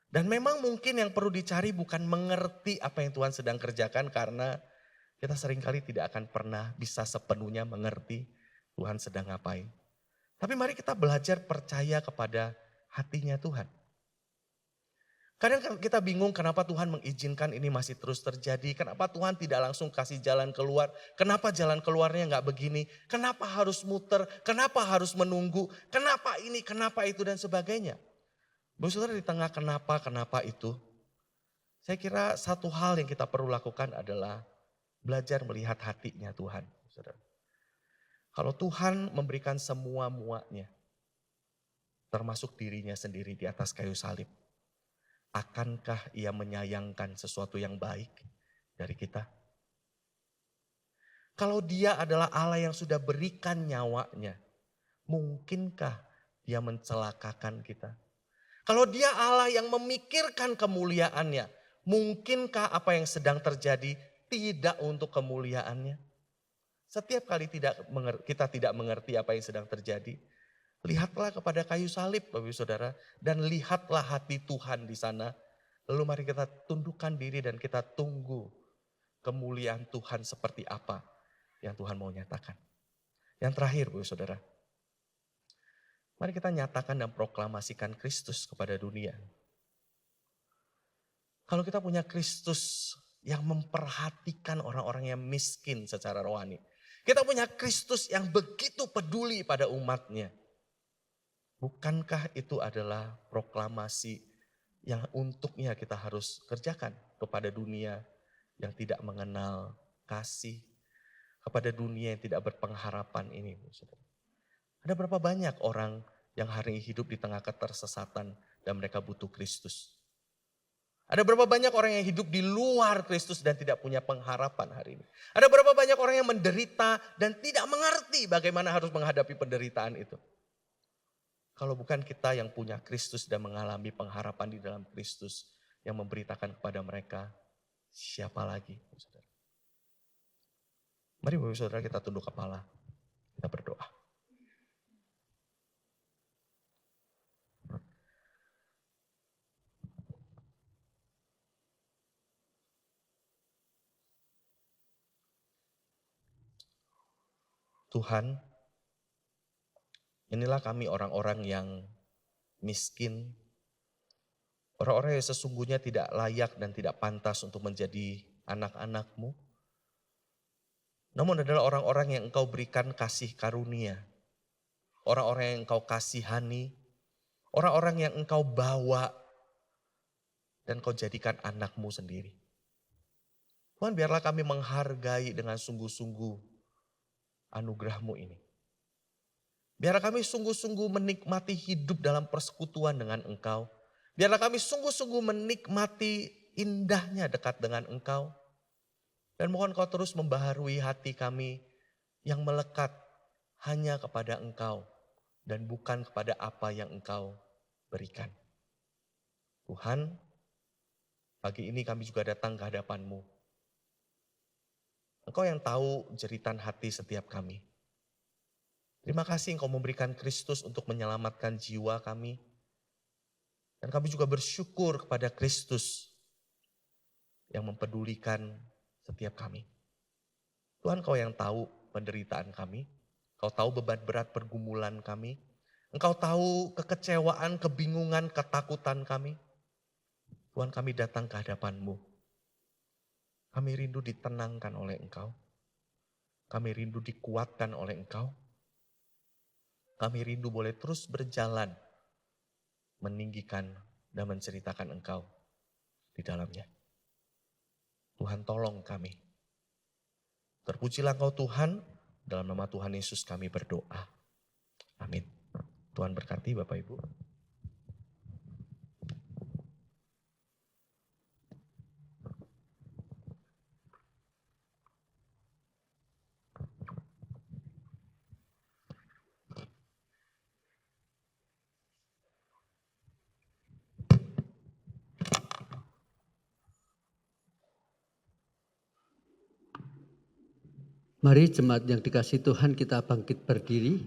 Dan memang mungkin yang perlu dicari bukan mengerti apa yang Tuhan sedang kerjakan karena kita seringkali tidak akan pernah bisa sepenuhnya mengerti Tuhan sedang ngapain. Tapi mari kita belajar percaya kepada hatinya Tuhan. Kadang kita bingung kenapa Tuhan mengizinkan ini masih terus terjadi. Kenapa Tuhan tidak langsung kasih jalan keluar. Kenapa jalan keluarnya gak begini. Kenapa harus muter. Kenapa harus menunggu. Kenapa ini, kenapa itu dan sebagainya. Saudara, di tengah kenapa itu. Saya kira satu hal yang kita perlu lakukan adalah belajar melihat hatinya Tuhan. Saudara. Kalau Tuhan memberikan semua muanya. Termasuk dirinya sendiri di atas kayu salib. Akankah ia menyayangkan sesuatu yang baik dari kita? Kalau dia adalah Allah yang sudah berikan nyawanya, mungkinkah dia mencelakakan kita? Kalau dia Allah yang memikirkan kemuliaannya, mungkinkah apa yang sedang terjadi tidak untuk kemuliaannya? Setiap kali kita tidak mengerti apa yang sedang terjadi, lihatlah kepada kayu salib Bapak Ibu Saudara, dan lihatlah hati Tuhan di sana. Lalu mari kita tundukkan diri dan kita tunggu kemuliaan Tuhan seperti apa yang Tuhan mau nyatakan. Yang terakhir Bapak Ibu Saudara, mari kita nyatakan dan proklamasikan Kristus kepada dunia. Kalau kita punya Kristus yang memperhatikan orang-orang yang miskin secara rohani. Kita punya Kristus yang begitu peduli pada umatnya. Bukankah itu adalah proklamasi yang untuknya kita harus kerjakan kepada dunia yang tidak mengenal kasih, kepada dunia yang tidak berpengharapan ini. Ada berapa banyak orang yang hari ini hidup di tengah ketersesatan dan mereka butuh Kristus. Ada berapa banyak orang yang hidup di luar Kristus dan tidak punya pengharapan hari ini. Ada berapa banyak orang yang menderita dan tidak mengerti bagaimana harus menghadapi penderitaan itu. Kalau bukan kita yang punya Kristus dan mengalami pengharapan di dalam Kristus yang memberitakan kepada mereka, siapa lagi? Saudara? Mari Bapak Ibu Saudara kita tunduk kepala, kita berdoa. Tuhan, inilah kami orang-orang yang miskin, orang-orang yang sesungguhnya tidak layak dan tidak pantas untuk menjadi anak-anak-Mu. Namun adalah orang-orang yang Engkau berikan kasih karunia, orang-orang yang Engkau kasihani, orang-orang yang Engkau bawa dan Kau jadikan anak-Mu sendiri. Tuhan, biarlah kami menghargai dengan sungguh-sungguh anugerah-Mu ini. Biarlah kami sungguh-sungguh menikmati hidup dalam persekutuan dengan Engkau. Biarlah kami sungguh-sungguh menikmati indahnya dekat dengan Engkau. Dan mohon Kau terus membaharui hati kami yang melekat hanya kepada Engkau dan bukan kepada apa yang Engkau berikan. Tuhan, pagi ini kami juga datang ke hadapan-Mu. Engkau yang tahu jeritan hati setiap kami. Terima kasih Engkau memberikan Kristus untuk menyelamatkan jiwa kami. Dan kami juga bersyukur kepada Kristus yang mempedulikan setiap kami. Tuhan, Engkau yang tahu penderitaan kami. Engkau tahu beban berat pergumulan kami. Engkau tahu kekecewaan, kebingungan, ketakutan kami. Tuhan, kami datang ke hadapan-Mu. Kami rindu ditenangkan oleh Engkau. Kami rindu dikuatkan oleh Engkau. Kami rindu boleh terus berjalan, meninggikan dan menceritakan Engkau di dalamnya. Tuhan, tolong kami. Terpujilah Engkau Tuhan, dalam nama Tuhan Yesus kami berdoa. Amin. Tuhan berkati Bapak Ibu. Mari jemaat yang dikasihi Tuhan, kita bangkit berdiri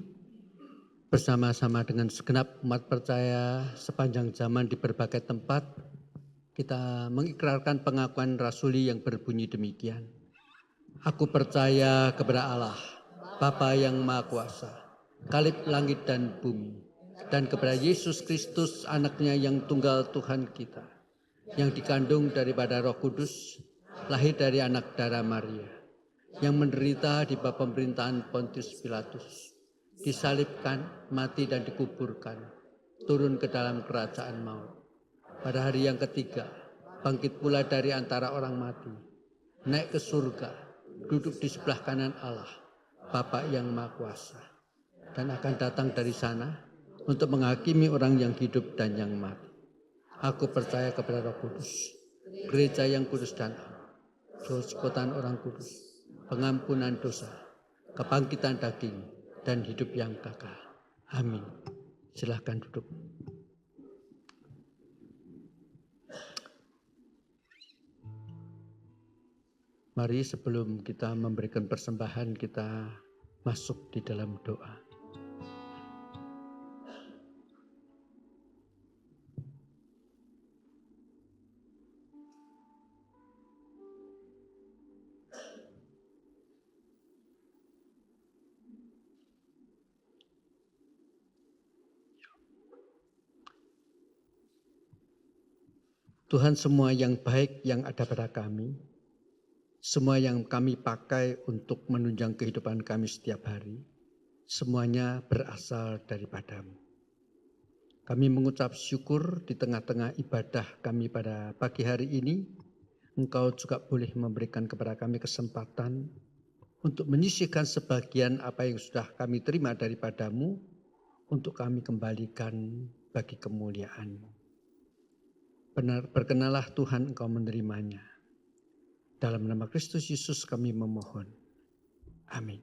bersama-sama dengan segenap umat percaya sepanjang zaman di berbagai tempat. Kita mengikrarkan pengakuan rasuli yang berbunyi demikian. Aku percaya kepada Allah, Bapa yang Maha Kuasa, Khalib langit dan bumi, dan kepada Yesus Kristus anaknya yang tunggal Tuhan kita, yang dikandung daripada Roh Kudus, lahir dari anak darah Maria, yang menderita di bawah pemerintahan Pontius Pilatus, disalibkan, mati dan dikuburkan, turun ke dalam kerajaan maut. Pada hari yang ketiga, bangkit pula dari antara orang mati, naik ke surga, duduk di sebelah kanan Allah, Bapa yang Maha Kuasa, dan akan datang dari sana untuk menghakimi orang yang hidup dan yang mati. Aku percaya kepada Roh Kudus, gereja yang kudus dan persekutuan orang kudus, pengampunan dosa, kebangkitan daging, dan hidup yang kekal. Amin. Silahkan duduk. Mari sebelum kita memberikan persembahan, kita masuk di dalam doa. Tuhan, semua yang baik yang ada pada kami, semua yang kami pakai untuk menunjang kehidupan kami setiap hari, semuanya berasal daripada-Mu. Kami mengucap syukur di tengah-tengah ibadah kami pada pagi hari ini. Engkau juga boleh memberikan kepada kami kesempatan untuk menyisihkan sebagian apa yang sudah kami terima daripada-Mu untuk kami kembalikan bagi kemuliaan-Mu. Benar, berkenalah Tuhan, Engkau menerimanya. Dalam nama Kristus Yesus kami memohon. Amin.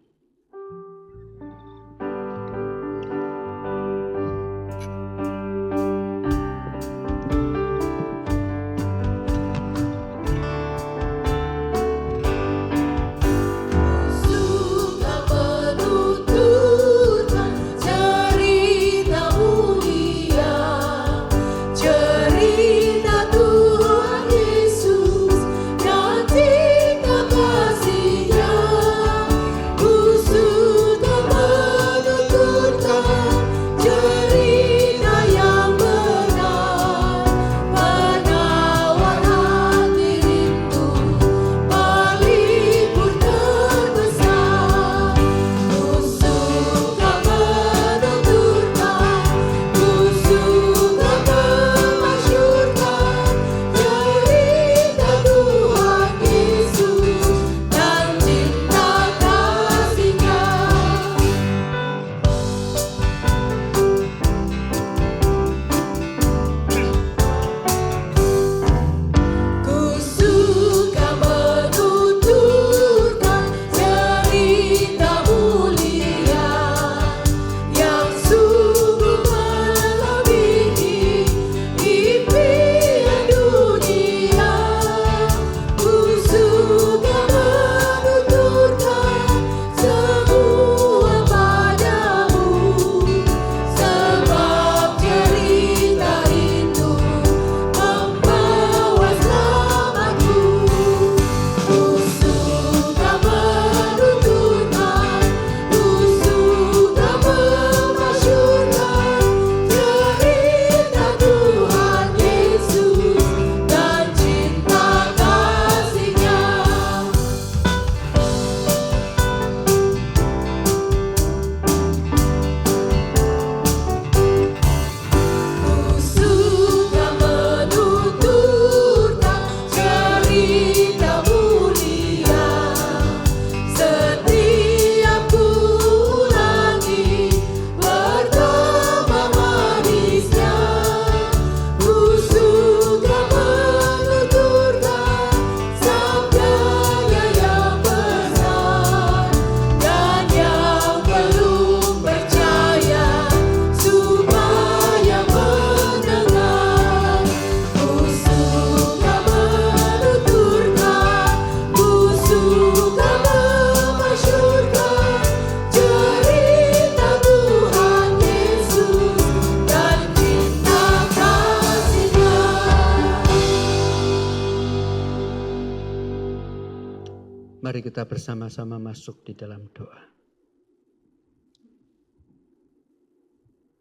Mari kita bersama-sama masuk di dalam doa.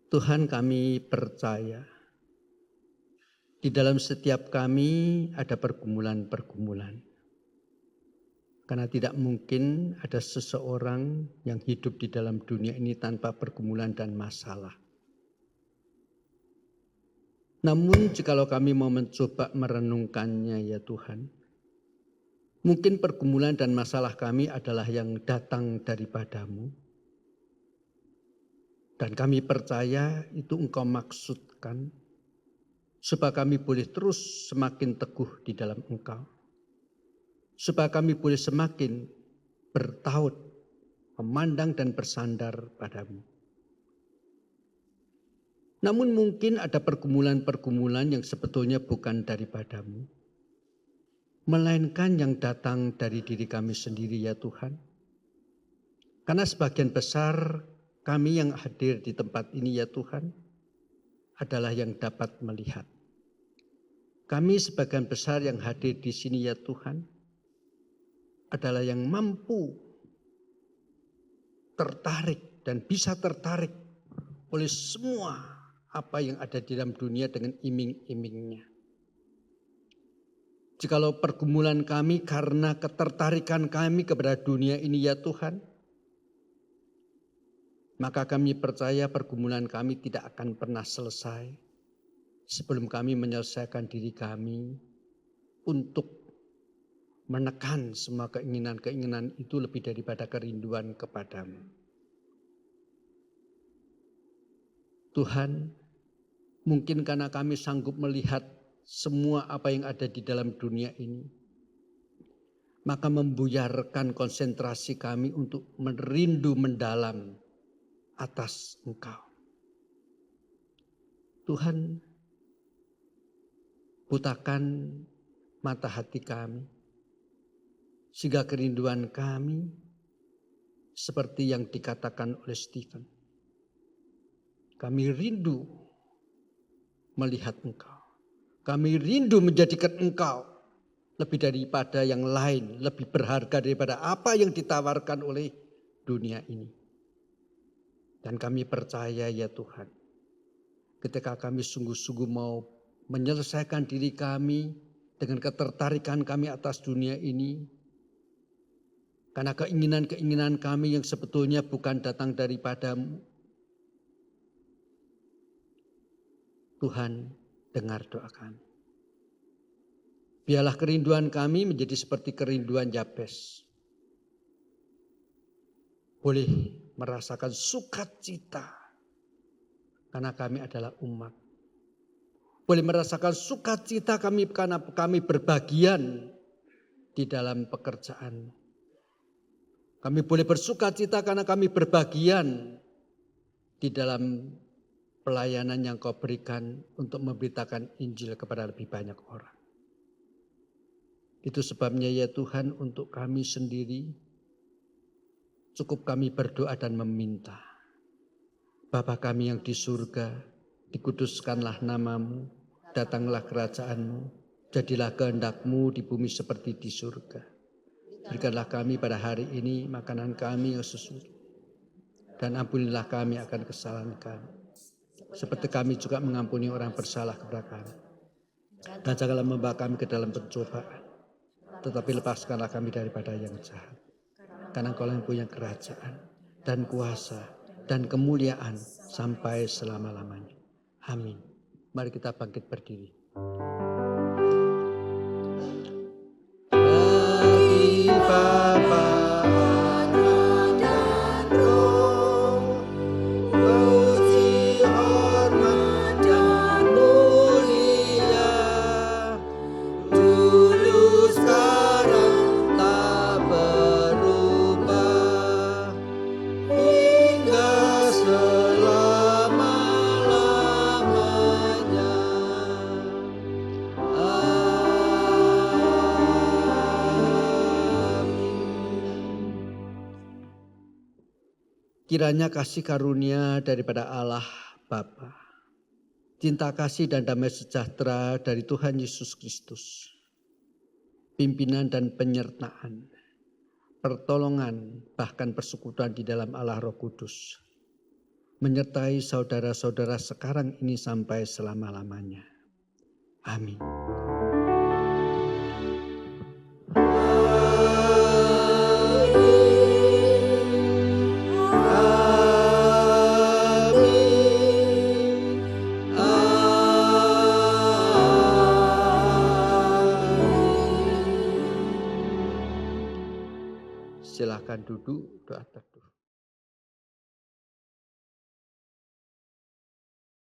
Tuhan, kami percaya di dalam setiap kami ada pergumulan-pergumulan. Karena tidak mungkin ada seseorang yang hidup di dalam dunia ini tanpa pergumulan dan masalah. Namun jikalau kami mau mencoba merenungkannya ya Tuhan, mungkin pergumulan dan masalah kami adalah yang datang daripada-Mu. Dan kami percaya itu Engkau maksudkan supaya kami boleh terus semakin teguh di dalam Engkau. Supaya kami boleh semakin bertaut, memandang dan bersandar pada-Mu. Namun mungkin ada pergumulan-pergumulan yang sebetulnya bukan daripada-Mu. melainkan yang datang dari diri kami sendiri ya Tuhan. Karena sebagian besar kami yang hadir di tempat ini ya Tuhan adalah yang dapat melihat. Kami sebagian besar yang hadir di sini ya Tuhan adalah yang mampu tertarik dan bisa tertarik oleh semua apa yang ada di dalam dunia dengan iming-imingnya. Jikalau pergumulan kami karena ketertarikan kami kepada dunia ini ya Tuhan, maka kami percaya pergumulan kami tidak akan pernah selesai sebelum kami menyelesaikan diri kami untuk menekan semua keinginan-keinginan itu lebih daripada kerinduan kepadamu. Tuhan, mungkin karena kami sanggup melihat semua apa yang ada di dalam dunia ini, maka membuyarkan konsentrasi kami untuk merindu mendalam atas Engkau. Tuhan, butakan mata hati kami, sehingga kerinduan kami seperti yang dikatakan oleh Stephen. Kami rindu melihat Engkau. Kami rindu menjadikan Engkau lebih daripada yang lain, lebih berharga daripada apa yang ditawarkan oleh dunia ini. Dan kami percaya ya Tuhan, ketika kami sungguh-sungguh mau menyelesaikan diri kami dengan ketertarikan kami atas dunia ini, karena keinginan-keinginan kami yang sebetulnya bukan datang daripadamu, Tuhan, dengar doa kami. Biarlah kerinduan kami menjadi seperti kerinduan Yabes. Boleh merasakan sukacita karena kami adalah umat. Boleh merasakan sukacita kami karena kami berbagian di dalam pekerjaan. Kami boleh bersukacita karena kami berbagian di dalam pelayanan yang Kau berikan untuk memberitakan Injil kepada lebih banyak orang. Itu sebabnya ya Tuhan, untuk kami sendiri cukup kami berdoa dan meminta. Bapa kami yang di surga, dikuduskanlah namamu, datanglah kerajaan-Mu, jadilah kehendak-Mu di bumi seperti di surga. Berikanlah kami pada hari ini makanan kami yang sesuai, dan ampunilah kami akan kesalahan kami, seperti kami juga mengampuni orang bersalah kepada kami. Dan janganlah membawa kami ke dalam pencobaan, tetapi lepaskanlah kami daripada yang jahat. Karena Engkau yang punya kerajaan dan kuasa dan kemuliaan sampai selama-lamanya. Amin. Mari kita bangkit berdiri. Bagi Bapa, Anak, dan Roh, puji, hormat, dan mulia, dulu, sekarang, tak berubah, hingga selama-lamanya. Kiranya kasih karunia daripada Allah Bapa, cinta kasih dan damai sejahtera dari Tuhan Yesus Kristus, pimpinan dan penyertaan, pertolongan bahkan persekutuan di dalam Allah Roh Kudus, menyertai saudara-saudara sekarang ini sampai selama-lamanya. Amin. Silakan duduk, doa